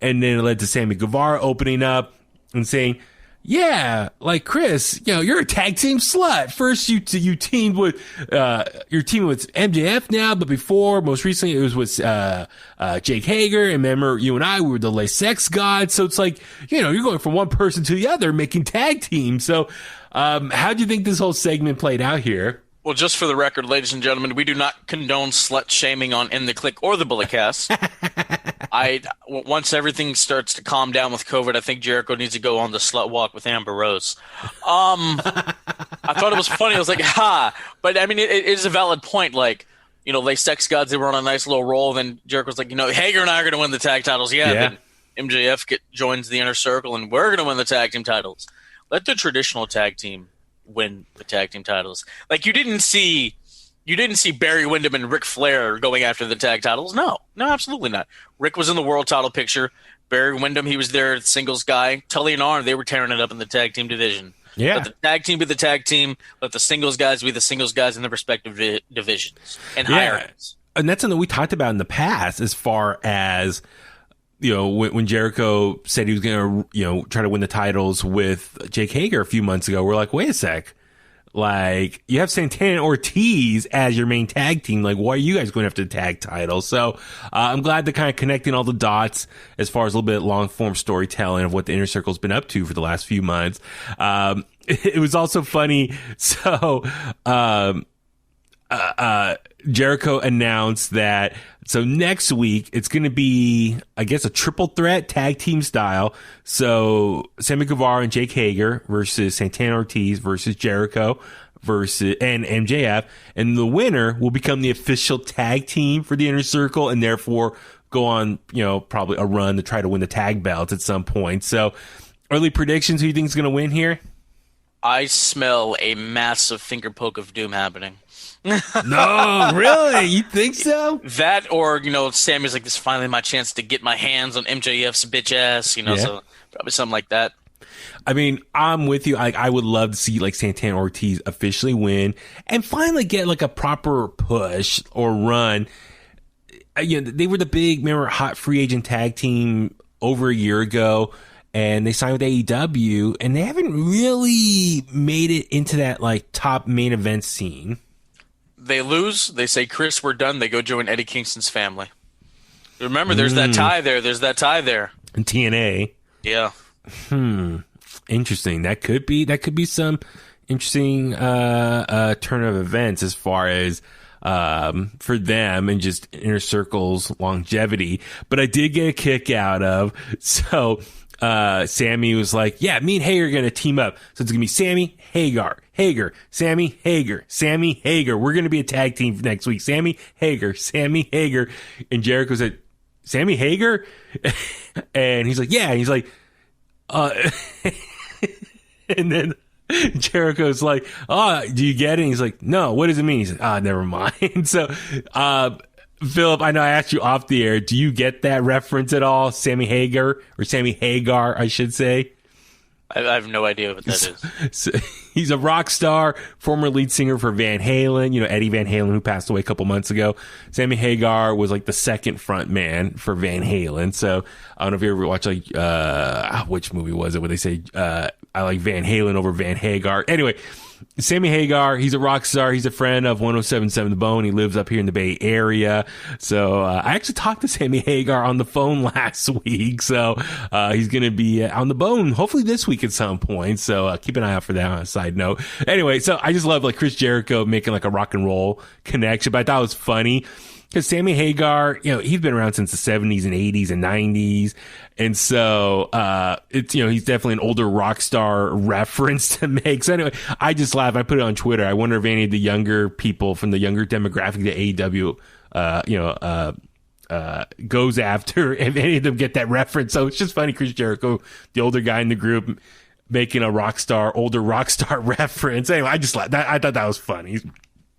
And then it led to Sammy Guevara opening up and saying, yeah, like Chris, you're a tag team slut. First you teamed with, you're teaming with MJF now, but before, most recently it was with, Jake Hager. And remember, you and I, we were the Les Sex gods. So it's like, you're going from one person to the other, making tag teams. So, how do you think this whole segment played out here? Well, just for the record, ladies and gentlemen, we do not condone slut shaming on In The Kliq or the Bulletcast. Once everything starts to calm down with COVID, I think Jericho needs to go on the slut walk with Amber Rose. I thought it was funny. I was like, ha! But I mean, it is a valid point. Like, Les Sex Gods, they were on a nice little roll. Then Jericho's like, Hager and I are going to win the tag titles. Yeah. Then MJF joins the Inner Circle, and we're going to win the tag team titles. Let the traditional tag team win the tag team titles. Like, you didn't see Barry Windham and Ric Flair going after the tag titles. No, absolutely not. Rick was in the world title picture. Barry Windham, he was their singles guy. Tully and Arn, they were tearing it up in the tag team division. Yeah. Let the tag team be the tag team. Let the singles guys be the singles guys in their respective divisions and hierarchies. And that's something we talked about in the past as far as, when Jericho said he was going to, try to win the titles with Jake Hager a few months ago. We're like, wait a sec. Like, you have Santana Ortiz as your main tag team. Like, why are you guys going after the tag titles? So, I'm glad they're kind of connecting all the dots as far as a little bit of long form storytelling of what the Inner Circle's been up to for the last few months. It was also funny. So, Jericho announced that next week it's going to be, I guess, a triple threat tag team style. So Sammy Guevara and Jake Hager versus Santana Ortiz versus Jericho and MJF, and the winner will become the official tag team for the Inner Circle, and therefore go on, probably a run to try to win the tag belts at some point. So, early predictions: who do you think is going to win here? I smell a massive finger poke of doom happening. No, really? You think so? That, or Sammy's like, this is finally my chance to get my hands on MJF's bitch ass. So probably something like that. I mean, I'm with you. I would love to see like Santana Ortiz officially win and finally get like a proper push or run. They were the big, remember, hot free agent tag team over a year ago, and they signed with AEW, and they haven't really made it into that like top main event scene. They lose. They say, Chris, we're done. They go join Eddie Kingston's family. Remember, there's that tie there. There's that tie there. In TNA. Yeah. Interesting. That could be some interesting turn of events as far as for them and just Inner Circle's longevity. But I did get a kick out of Sammy was like, yeah, me and Hager are going to team up. So it's going to be Sammy, Hager, Sammy, Hager. We're going to be a tag team next week. Sammy, Hager. And Jericho said, Sammy Hager? And he's like, yeah. And he's like, and then Jericho's like, oh, do you get it? And he's like, no, what does it mean? He's like, never mind. So, Philip, I know I asked you off the air. Do you get that reference at all? Sammy Hagar, or Sammy Hagar, I should say. I have no idea what that is. So, he's a rock star, former lead singer for Van Halen. Eddie Van Halen, who passed away a couple months ago. Sammy Hagar was like the second front man for Van Halen. So I don't know if you ever watched which movie was it where they say I like Van Halen over Van Hagar. Anyway, Sammy Hagar, he's a rock star. He's a friend of 107.7 The Bone. He lives up here in the Bay Area. So I actually talked to Sammy Hagar on the phone last week. So he's going to be on the Bone hopefully this week at some point. So keep an eye out for that on a side note. Anyway, so I just love like Chris Jericho making like a rock and roll connection. But I thought it was funny because Sammy Hagar, he's been around since the 70s and 80s and 90s. And so, it's, he's definitely an older rock star reference to make. So anyway, I just laugh. I put it on Twitter. I wonder if any of the younger people from the younger demographic that AEW, goes after, if any of them get that reference. So it's just funny. Chris Jericho, the older guy in the group, making a older rock star reference. Anyway, I just laughed. I thought that was funny.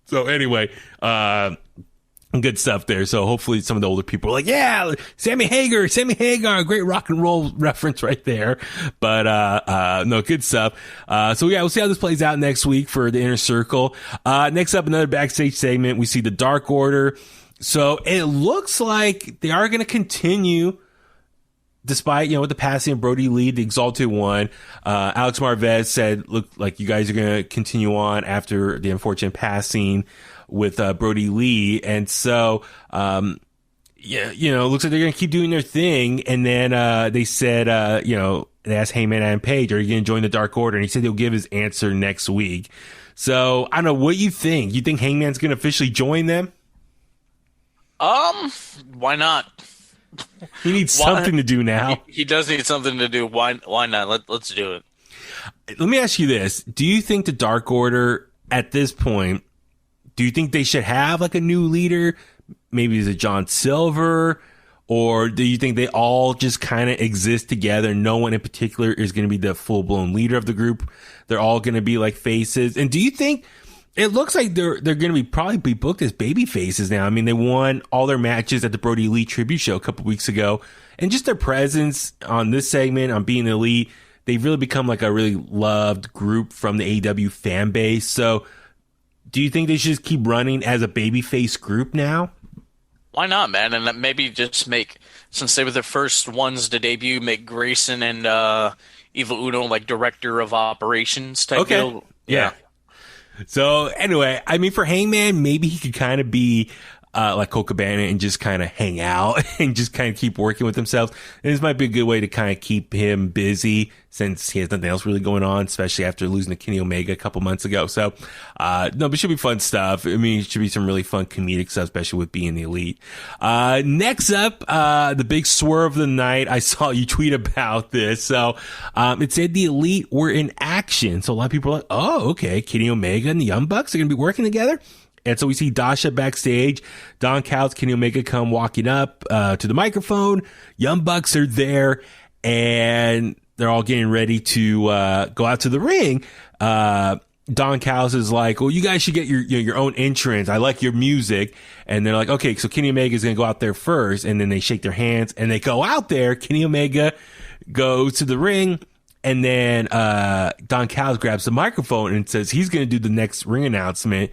So anyway, good stuff there. So hopefully some of the older people are like, yeah, Sammy Hagar, great rock and roll reference right there. But, no, good stuff. So yeah, we'll see how this plays out next week for the Inner Circle. Next up, another backstage segment. We see the Dark Order. So it looks like they are going to continue despite, with the passing of Brody Lee, the Exalted One. Alex Marvez said, look, like you guys are going to continue on after the unfortunate passing with Brody Lee. And so, it looks like they're going to keep doing their thing. And then they said, they asked Heyman and Page, are you going to join the Dark Order? And he said he'll give his answer next week. So I don't know. What you think? You think Hangman's going to officially join them? Why not? He needs something to do now. He does need something to do. Why not? Let's do it. Let me ask you this. Do you think the Dark Order at this point, do you think they should have like a new leader? Maybe is it John Silver? Or do you think they all just kind of exist together? No one in particular is going to be the full-blown leader of the group. They're all going to be like faces. And do you think it looks like they're going to probably be booked as baby faces now? I mean, they won all their matches at the Brody Lee tribute show a couple weeks ago, and just their presence on this segment, on Being the Elite, they've really become like a really loved group from the AEW fan base. So do you think they should just keep running as a babyface group now? Why not, man? And maybe just since they were the first ones to debut, make Grayson and Evil Uno like director of operations type deal. Yeah. So anyway, I mean, for Hangman, maybe he could kind of be like Colt Cabana and just kind of hang out and just kind of keep working with himself. And this might be a good way to kind of keep him busy since he has nothing else really going on, especially after losing to Kenny Omega a couple months ago. So, no, but it should be fun stuff. I mean, it should be some really fun comedic stuff, especially with Being the Elite. Next up, the big swerve of the night. I saw you tweet about this. So, it said the Elite were in action. So a lot of people are like, oh, okay. Kenny Omega and the Young Bucks are going to be working together. And so we see Dasha backstage. Don Callis, Kenny Omega come walking up to the microphone. Young Bucks are there, and they're all getting ready to go out to the ring. Don Callis is like, well, you guys should get your own entrance. I like your music. And they're like, okay, so Kenny Omega is going to go out there first. And then they shake their hands, and they go out there. Kenny Omega goes to the ring. And then Don Callis grabs the microphone and says he's going to do the next ring announcement.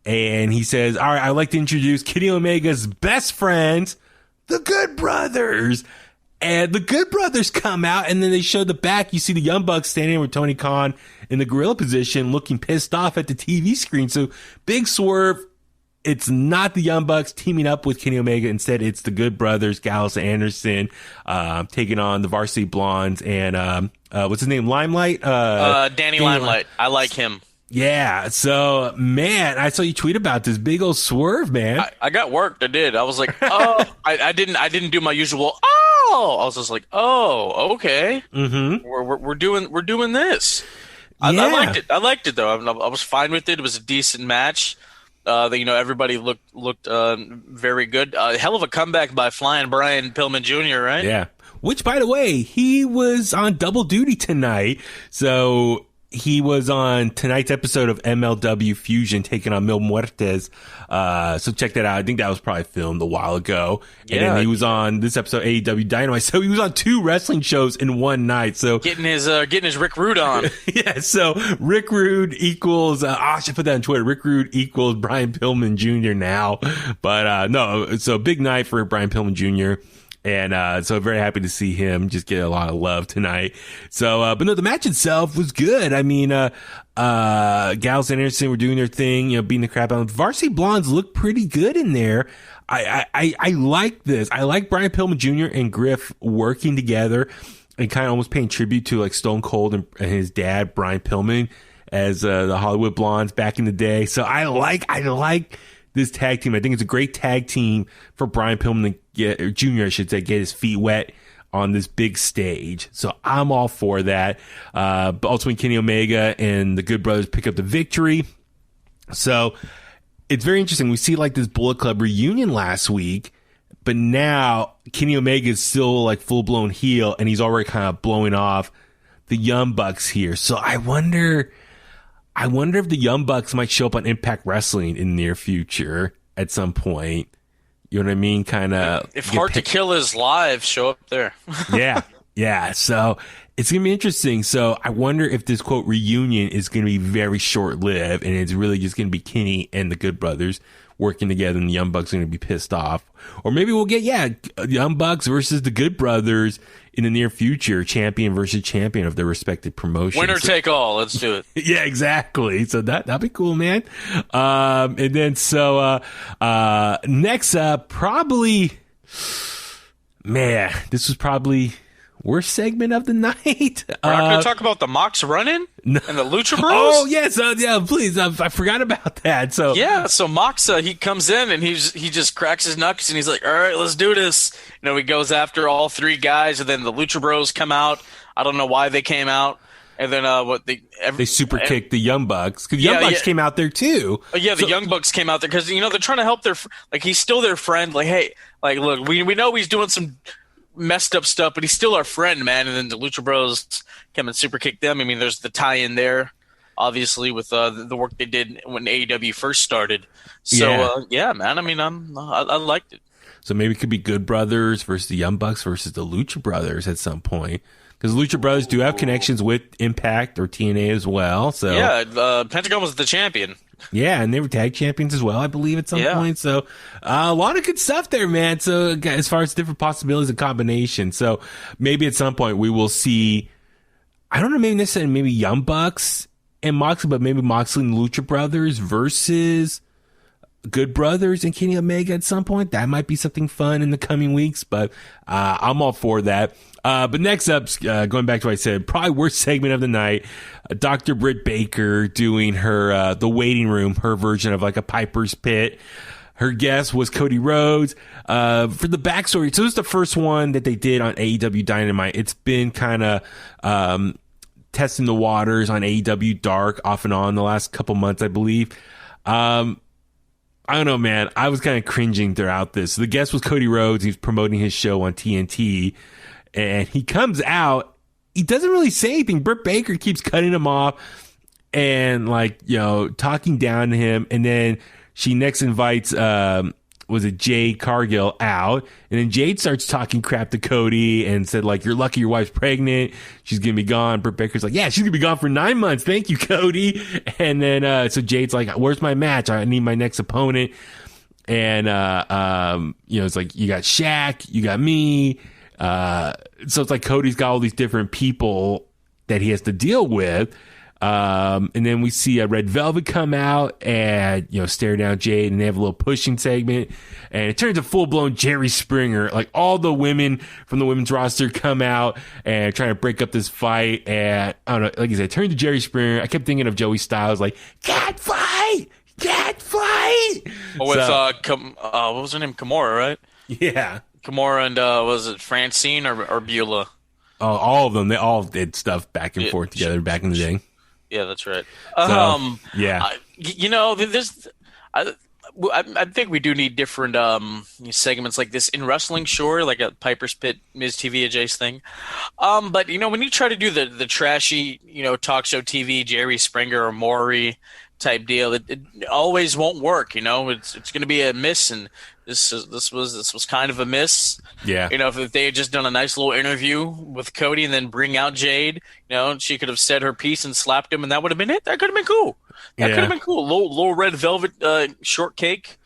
And he says, all right, I'd like to introduce Kenny Omega's best friends, the Good Brothers. And the Good Brothers come out, and then they show the back. You see the Young Bucks standing with Tony Khan in the gorilla position, looking pissed off at the TV screen. So big swerve. it's not the Young Bucks teaming up with Kenny Omega. Instead, it's the Good Brothers, Gallows and Anderson, taking on the Varsity Blondes and what's his name? Limelight? Danny Limelight. I like him. Yeah. So, man, I saw you tweet about this big old swerve, man. I got worked. I did. I was like, oh, I didn't do my usual. Oh, I was just like, oh, okay. Mm-hmm. We're doing this. I liked it. I liked it though. I was fine with it. It was a decent match. Everybody looked very good. Hell of a comeback by Flying Brian Pillman Jr., right? Yeah. Which, by the way, he was on double duty tonight. So he was on tonight's episode of MLW Fusion taking on Mil Muertes. So check that out. I think that was probably filmed a while ago. And then he was on this episode AEW Dynamite. So he was on 2 wrestling shows in one night. So getting his Rick Rude on. Yeah. So Rick Rude equals, I should put that on Twitter. Rick Rude equals Brian Pillman Jr. now. But, no, so big night for Brian Pillman Jr. And so very happy to see him just get a lot of love tonight. So, but no, the match itself was good. I mean, Gallows and Anderson were doing their thing, beating the crap out of them. Varsity Blondes look pretty good in there. I like this. I like Brian Pillman Jr. and Griff working together and kind of almost paying tribute to like Stone Cold and his dad, Brian Pillman, as the Hollywood Blondes back in the day. So I like this tag team. I think it's a great tag team for Brian Pillman Jr., I should say, get his feet wet on this big stage. So I'm all for that. But ultimately, Kenny Omega and the Good Brothers pick up the victory. So it's very interesting. We see like this Bullet Club reunion last week, but now Kenny Omega is still like full blown heel, and he's already kind of blowing off the Young Bucks here. So I wonder if the Young Bucks might show up on Impact Wrestling in the near future at some point. You know what I mean? Kind of. If Hard to Kill is live, show up there. Yeah. So it's going to be interesting. So I wonder if this quote reunion is going to be very short lived, and it's really just going to be Kenny and the Good Brothers working together, and the Young Bucks are going to be pissed off. Or maybe we'll get, Young Bucks versus the Good Brothers in the near future, champion versus champion of their respective promotions. Winner take all. Let's do it. Yeah, exactly. So that'd be cool, man. And then next up, probably, man, this was probably worst segment of the night. We're not going to talk about the Mox running and the Lucha Bros? Oh, yes. Please. I forgot about that. So so Mox, he comes in and he just cracks his knuckles and he's like, all right, let's do this. He goes after all 3 guys, and then the Lucha Bros come out. I don't know why they came out. And then they super kicked the Young Bucks, because the Young Bucks came out there too. The Young Bucks came out there because they're trying to help he's still their friend. Like, hey, like, look, we know he's doing some messed up stuff, but he's still our friend, man. And then the Lucha Bros come and super kick them. I mean, there's the tie-in there, obviously, with the work they did when AEW first started. So man, I mean, I liked it. So maybe it could be Good Brothers versus the Young Bucks versus the Lucha Brothers at some point, because Lucha Brothers do have connections with Impact or TNA as well. So Pentagon was the champion. Yeah, and they were tag champions as well, I believe, at some point. So a lot of good stuff there, man. So as far as different possibilities and combinations, so maybe at some point we will see, I don't know, maybe Young Bucks and Moxley, but maybe Moxley and Lucha Brothers versus Good Brothers and Kenny Omega at some point. That might be something fun in the coming weeks, but I'm all for that. But next up, going back to what I said, probably worst segment of the night, Dr. Britt Baker doing her the waiting room, her version of like a Piper's Pit. Her guest was Cody Rhodes. For the backstory, so this is the first one that they did on AEW Dynamite. It's been kind of testing the waters on AEW Dark off and on the last couple months, I believe. I don't know, man. I was kind of cringing throughout this. The guest was Cody Rhodes. He's promoting his show on TNT. And he comes out. He doesn't really say anything. Britt Baker keeps cutting him off and, talking down to him. And then she next invites, Jade Cargill out. And then Jade starts talking crap to Cody and said, you're lucky your wife's pregnant. She's going to be gone. Britt Baker's like, yeah, she's going to be gone for 9 months. Thank you, Cody. And then, so Jade's like, where's my match? I need my next opponent. And, it's like, you got Shaq, you got me. So it's like Cody's got all these different people that he has to deal with. And then we see a Red Velvet come out and, stare down Jade, and they have a little pushing segment, and it turns a full-blown Jerry Springer. Like, all the women from the women's roster come out and trying to break up this fight, and I don't know, like I said, it turned to Jerry Springer. I kept thinking of Joey Styles, like, cat fight! With, what was her name? Kimura, right? Yeah. Kimura and, was it Francine or Beulah? Oh, all of them. They all did stuff back and forth together back in the day. Yeah, that's right. Yeah. I think we do need different segments like this in wrestling, sure, like a Piper's Pit, Ms. TV, Jace thing. But when you try to do the trashy, talk show TV, Jerry Springer or Maury type deal, it always won't work. It's going to be a miss, and this was kind of a miss. Yeah. If they had just done a nice little interview with Cody and then bring out Jade, she could have said her piece and slapped him, and that would have been it. That could have been cool. That could have been cool. Little Red Velvet shortcake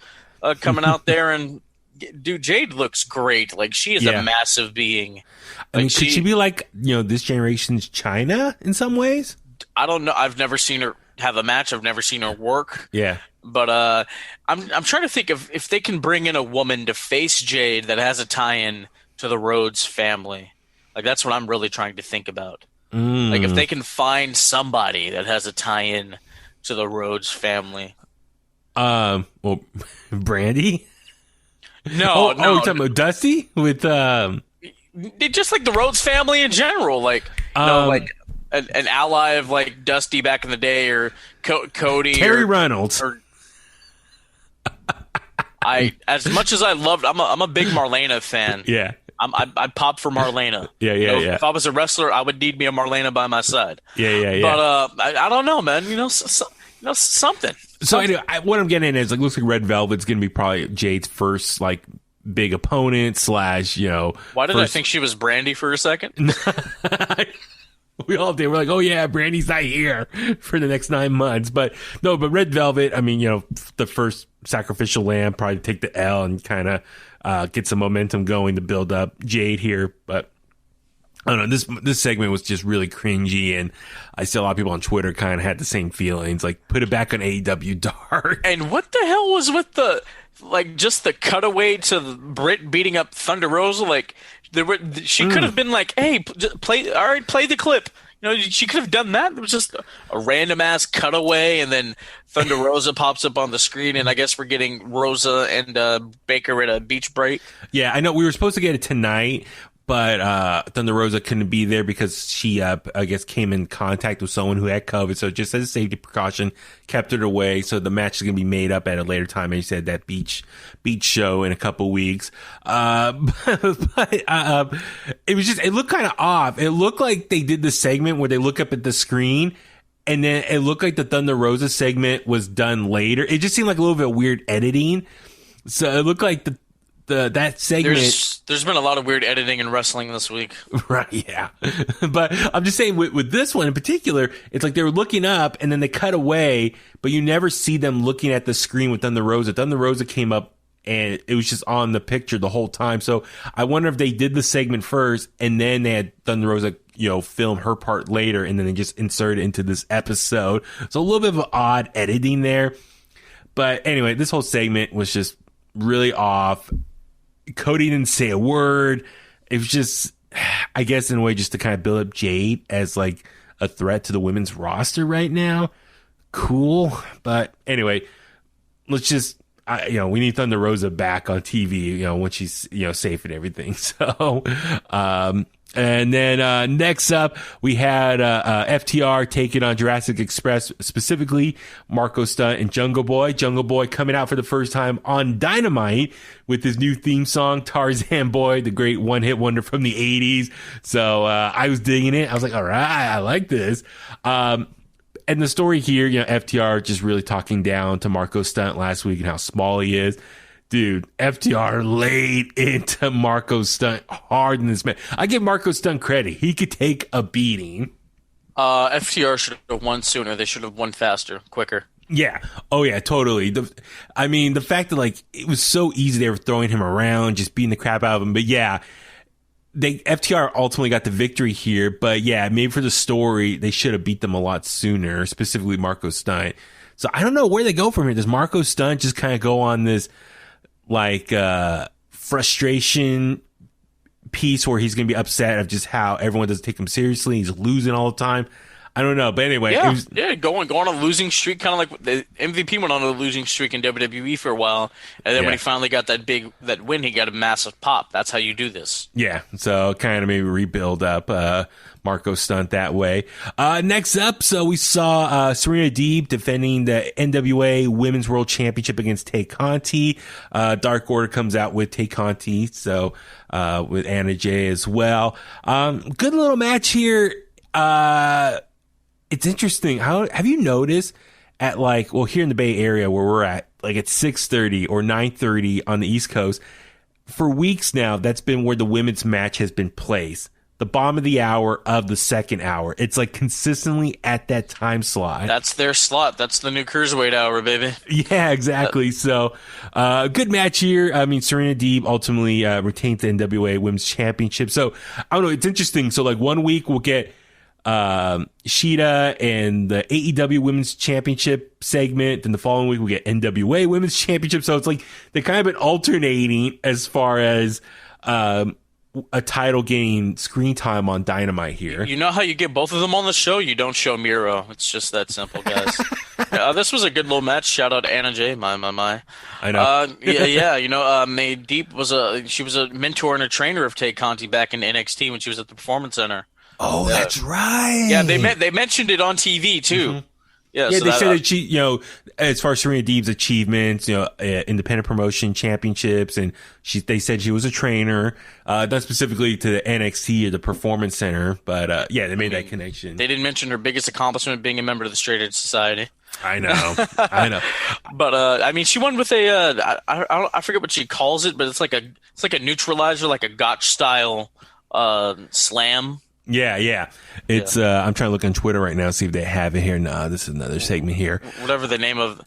coming out there, and dude, Jade looks great. Like, she is a massive being. I mean, could she be like this generation's China in some ways? I don't know. I've never seen her have a match. I've never seen her work. Yeah. But I'm trying to think of if they can bring in a woman to face Jade that has a tie-in to the Rhodes family. Like, that's what I'm really trying to think about. Like, if they can find somebody that has a tie-in to the Rhodes family. Well, Brandy? No, no. Oh, you're talking about Dusty with just like the Rhodes family in general, like like an ally of like Dusty back in the day, or Cody, Terry Reynolds. As much as I loved, I'm a big Marlena fan. Yeah. I pop for Marlena. Yeah. If I was a wrestler, I would need me a Marlena by my side. Yeah. But I don't know, man. Something. So anyway, what I'm getting at is, like, looks like Red Velvet's going to be probably Jade's first, like, big opponent / Why did I think she was Brandy for a second? We all did. We're like, oh yeah, Brandy's not here for the next 9 months. But no, Red Velvet, I mean, the first sacrificial lamb, probably take the L and kind of get some momentum going to build up Jade here. But I don't know, this segment was just really cringy, and I see a lot of people on Twitter kind of had the same feelings. Like, put it back on AEW Dark. And what the hell was with just the cutaway to Britt beating up Thunder Rosa? Like, she could have been like, hey, play the clip. She could have done that. It was just a random ass cutaway, and then Thunder Rosa pops up on the screen, and I guess we're getting Rosa and Baker at a beach break. Yeah, I know we were supposed to get it tonight, but Thunder Rosa couldn't be there because she, I guess, came in contact with someone who had COVID. So just as a safety precaution, kept it away. So the match is going to be made up at a later time. And he said that beach show in a couple weeks. But it looked kind of off. It looked like they did the segment where they look up at the screen, and then it looked like the Thunder Rosa segment was done later. It just seemed like a little bit of weird editing. So it looked like that segment. There's been a lot of weird editing in wrestling this week. Right, yeah. But I'm just saying, with this one in particular, it's like they were looking up and then they cut away, but you never see them looking at the screen with Thunder Rosa. Thunder Rosa came up and it was just on the picture the whole time. So I wonder if they did the segment first and then they had Thunder Rosa, film her part later, and then they just insert it into this episode. So a little bit of odd editing there. But anyway, this whole segment was just really off. Cody didn't say a word. It was just, I guess, in a way, just to kind of build up Jade as like a threat to the women's roster right now. Cool. But anyway, let's just, we need Thunder Rosa back on TV, when she's, safe and everything. So, and then next up, we had FTR taking on Jurassic Express, specifically Marco Stunt and Jungle Boy. Jungle Boy coming out for the first time on Dynamite with his new theme song, Tarzan Boy, the great one-hit wonder from the 80s. So I was digging it. I was like, all right, I like this. And the story here, FTR just really talking down to Marco Stunt last week and how small he is. Dude, FTR laid into Marco Stunt hard in this match. I give Marco Stunt credit. He could take a beating. FTR should have won sooner. They should have won faster, quicker. Yeah. Oh, yeah, totally. The fact that, like, it was so easy they were throwing him around, just beating the crap out of him. But, yeah, FTR ultimately got the victory here, but yeah, maybe for the story, they should have beat them a lot sooner, specifically Marco Stunt. So I don't know where they go from here. Does Marco Stunt just kind of go on this like frustration piece where he's going to be upset of just how everyone doesn't take him seriously? He's losing all the time. I don't know, but anyway, going on a losing streak, kind of like the MVP went on a losing streak in WWE for a while, and then when he finally got that win, he got a massive pop. That's how you do this. Yeah, so kind of maybe rebuild up Marco Stunt that way. Next up, so we saw Serena Deeb defending the NWA Women's World Championship against Tay Conti. Dark Order comes out with Tay Conti, so with Anna Jay as well. Good little match here. It's interesting. Have you noticed at here in the Bay Area where we're at, like at 6:30 or 9:30 on the East Coast, for weeks now, that's been where the women's match has been placed. The bottom of the hour of the second hour. It's like consistently at that time slot. That's their slot. That's the new cruiserweight hour, baby. Yeah, exactly. So, good match here. I mean, Serena Deeb ultimately retained the NWA Women's Championship. So, I don't know. It's interesting. So, like 1 week we'll get Sheeta and the AEW Women's Championship segment. Then the following week we get NWA Women's Championship. So it's like they kind of been alternating as far as a title getting screen time on Dynamite here. You know how you get both of them on the show? You don't show Miro. It's just that simple, guys. This was a good little match. Shout out to Anna Jay. My. I know. Yeah. You know, May Deep was a mentor and a trainer of Tay Conti back in NXT when she was at the Performance Center. Oh, that's right. Yeah, they mentioned it on TV too. Mm-hmm. Yeah, so they said that she, as far as Serena Deeb's achievements, independent promotion championships, and they said she was a trainer, not specifically to the NXT or the Performance Center, but they made that connection. They didn't mention her biggest accomplishment being a member of the Straight Edge Society. I know. But I mean, she won with a I forget what she calls it, but it's like a neutralizer, like a Gotch style slam. Yeah. It's I'm trying to look on Twitter right now, see if they have it here. No, this is another segment here. Whatever the name of.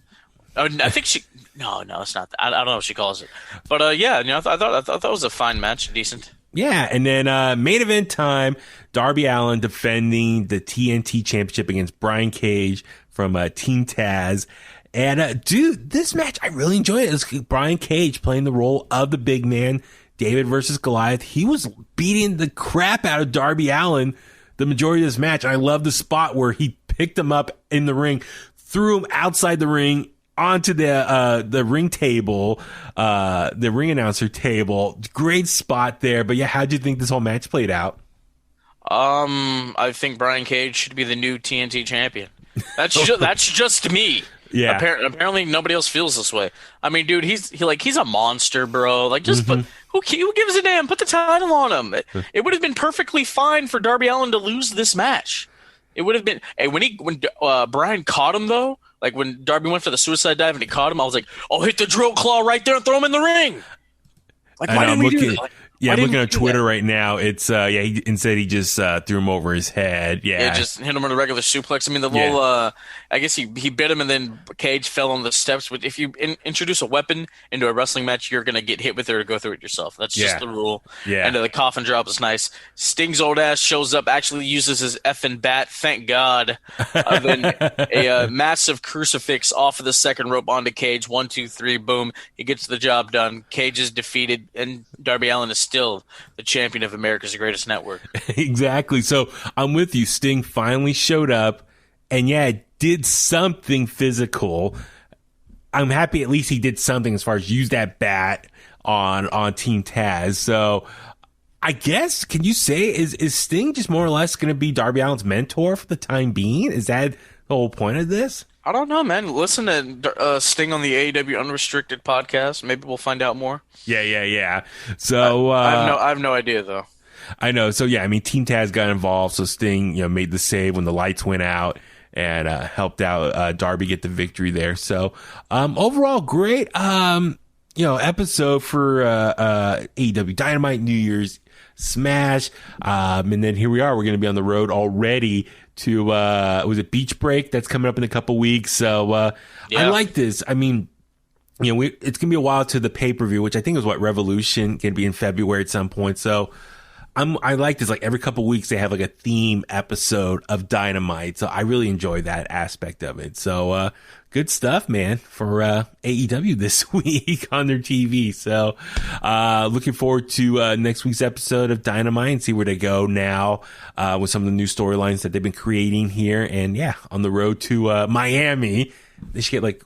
I think she. No, it's not. I don't know what she calls it. But I thought that was a fine match, decent. Yeah, and then main event time: Darby Allin defending the TNT Championship against Brian Cage from Team Taz. And dude, this match I really enjoyed it. It was Brian Cage playing the role of the big man. David versus Goliath. He was beating the crap out of Darby Allin the majority of this match. I love the spot where he picked him up in the ring, threw him outside the ring onto the ring table, the ring announcer table. Great spot there. But yeah, how'd you think this whole match played out? I think Brian Cage should be the new TNT champion. That's just me. Yeah. Apparently nobody else feels this way. I mean, dude, he's a monster, bro. Like, just put who gives a damn? Put the title on him. It would have been perfectly fine for Darby Allin to lose this match. It would have been. Hey, when Brian caught him though, like when Darby went for the suicide dive and he caught him, I was like, oh, hit the drill claw right there and throw him in the ring. Like, why didn't we do that? Yeah, I'm looking at Twitter right now. It's instead he just threw him over his head. Yeah, just hit him with a regular suplex. I mean, the little I guess he bit him and then Cage fell on the steps. But if you introduce a weapon into a wrestling match, you're gonna get hit with it or go through it yourself. That's just the rule. Yeah, and the coffin drop is nice. Sting's old ass shows up, actually uses his effing bat. Thank God. Then a massive crucifix off of the second rope onto Cage. 1, 2, 3, boom. He gets the job done. Cage is defeated, and Darby Allin is still the champion of America's Greatest Network. Exactly. So I'm with you. Sting finally showed up and did something physical. I'm happy at least he did something as far as use that bat on Team Taz. So I guess, can you say, is Sting just more or less going to be Darby Allin's mentor for the time being? Is that the whole point of this? I don't know, man. Listen to Sting on the AEW Unrestricted podcast. Maybe we'll find out more. Yeah. So I have no idea though. I know. So I mean, Team Taz got involved. So Sting, made the save when the lights went out and helped out Darby get the victory there. So overall, great episode for AEW Dynamite New Year's Smash. And then here we are. We're going to be on the road already to was it Beach Break that's coming up in a couple weeks. So I like this. I mean, it's gonna be a while to the pay-per-view, which I think is Revolution, gonna be in February at some point. So I like this. Like every couple weeks, they have like a theme episode of Dynamite. So I really enjoy that aspect of it. So, good stuff, man, for AEW this week on their TV. So, looking forward to next week's episode of Dynamite and see where they go now with some of the new storylines that they've been creating here. And yeah, on the road to Miami, they should get like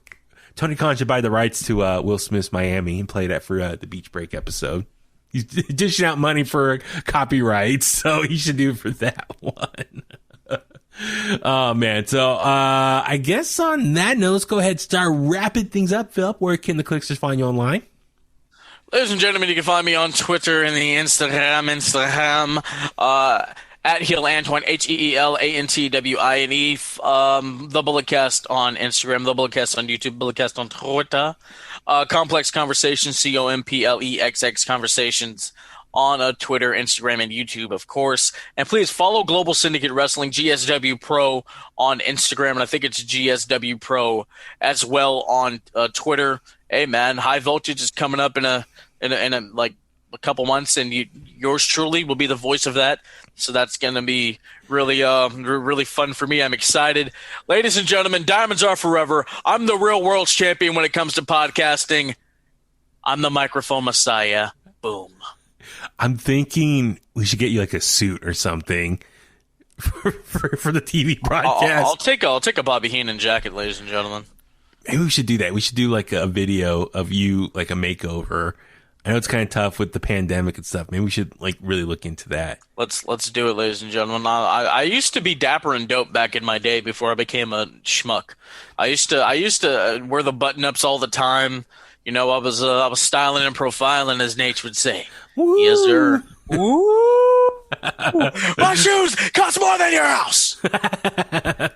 Tony Khan should buy the rights to Will Smith's Miami and play that for the Beach Break episode. He's dishing out money for copyrights, so he should do it for that one. Oh, man. So, I guess on that note, let's go ahead and start wrapping things up. Philip, where can the Kliqsters find you online? Ladies and gentlemen, you can find me on Twitter and the Instagram, at Heel Antoine, HeelAntwine. The Bulletcast on Instagram, the Bulletcast on YouTube, Bulletcast on Twitter. Complex Conversations, COMPLEXX Conversations on Twitter, Instagram, and YouTube, of course. And please follow Global Syndicate Wrestling, GSW Pro on Instagram, and I think it's GSW Pro as well on Twitter. Hey, man, High Voltage is coming up in a like a couple months, and yours truly will be the voice of that. So that's going to be really, really fun for me. I'm excited. Ladies and gentlemen, diamonds are forever. I'm the real world champion when it comes to podcasting. I'm the microphone messiah. Boom. I'm thinking we should get you like a suit or something for the TV broadcast. I'll take a Bobby Heenan jacket, ladies and gentlemen. Maybe we should do that. We should do like a video of you, like a makeover. I know it's kind of tough with the pandemic and stuff. Maybe we should like really look into that. Let's do it, ladies and gentlemen. I used to be dapper and dope back in my day before I became a schmuck. I used to wear the button ups all the time. You know, I was styling and profiling, as Nate would say. Woo. Yes, sir. Woo! My shoes cost more than your house.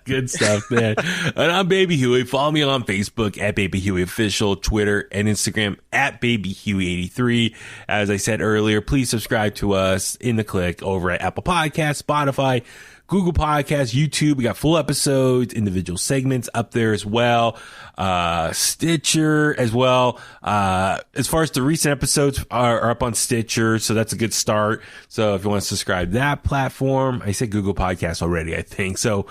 Good stuff, man. And I'm Baby Huey. Follow me on Facebook at Baby Huey Official, Twitter and Instagram at Baby Huey83. As I said earlier, please subscribe to us in the Kliq over at Apple Podcasts, Spotify, Google Podcasts, YouTube. We got full episodes, individual segments up there as well. Stitcher as well. As far as the recent episodes are up on Stitcher, so that's a good start. So if you want to subscribe to that platform, I said Google Podcasts already, I think. So,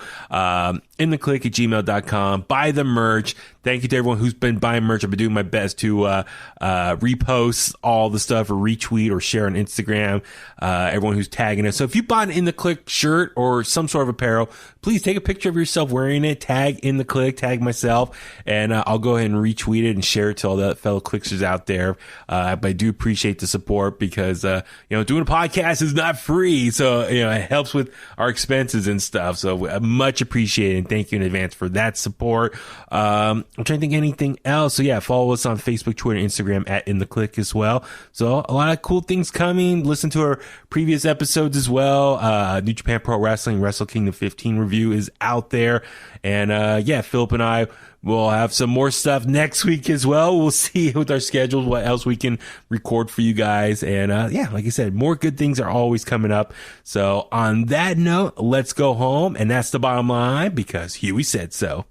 in the Kliq at gmail.com. Buy the merch. Thank you to everyone who's been buying merch. I've been doing my best to repost all the stuff or retweet or share on Instagram. Everyone who's tagging us. So if you bought an In The Kliq shirt or some sort of apparel, please take a picture of yourself wearing it. Tag In The Kliq, tag myself, and I'll go ahead and retweet it and share it to all the fellow Kliqsters out there. But I do appreciate the support because doing a podcast is not free, so it helps with our expenses and stuff. So much appreciated, and thank you in advance for that support. I'm trying to think of anything else. So yeah, follow us on Facebook, Twitter, Instagram at In The Kliq as well. So a lot of cool things coming. Listen to our previous episodes as well. New Japan Pro Wrestling Wrestle Kingdom 15 review is out there. And Philip and I will have some more stuff next week as well. We'll see with our schedules what else we can record for you guys. And like I said, more good things are always coming up. So on that note, let's go home. And that's the bottom line because Huey said so.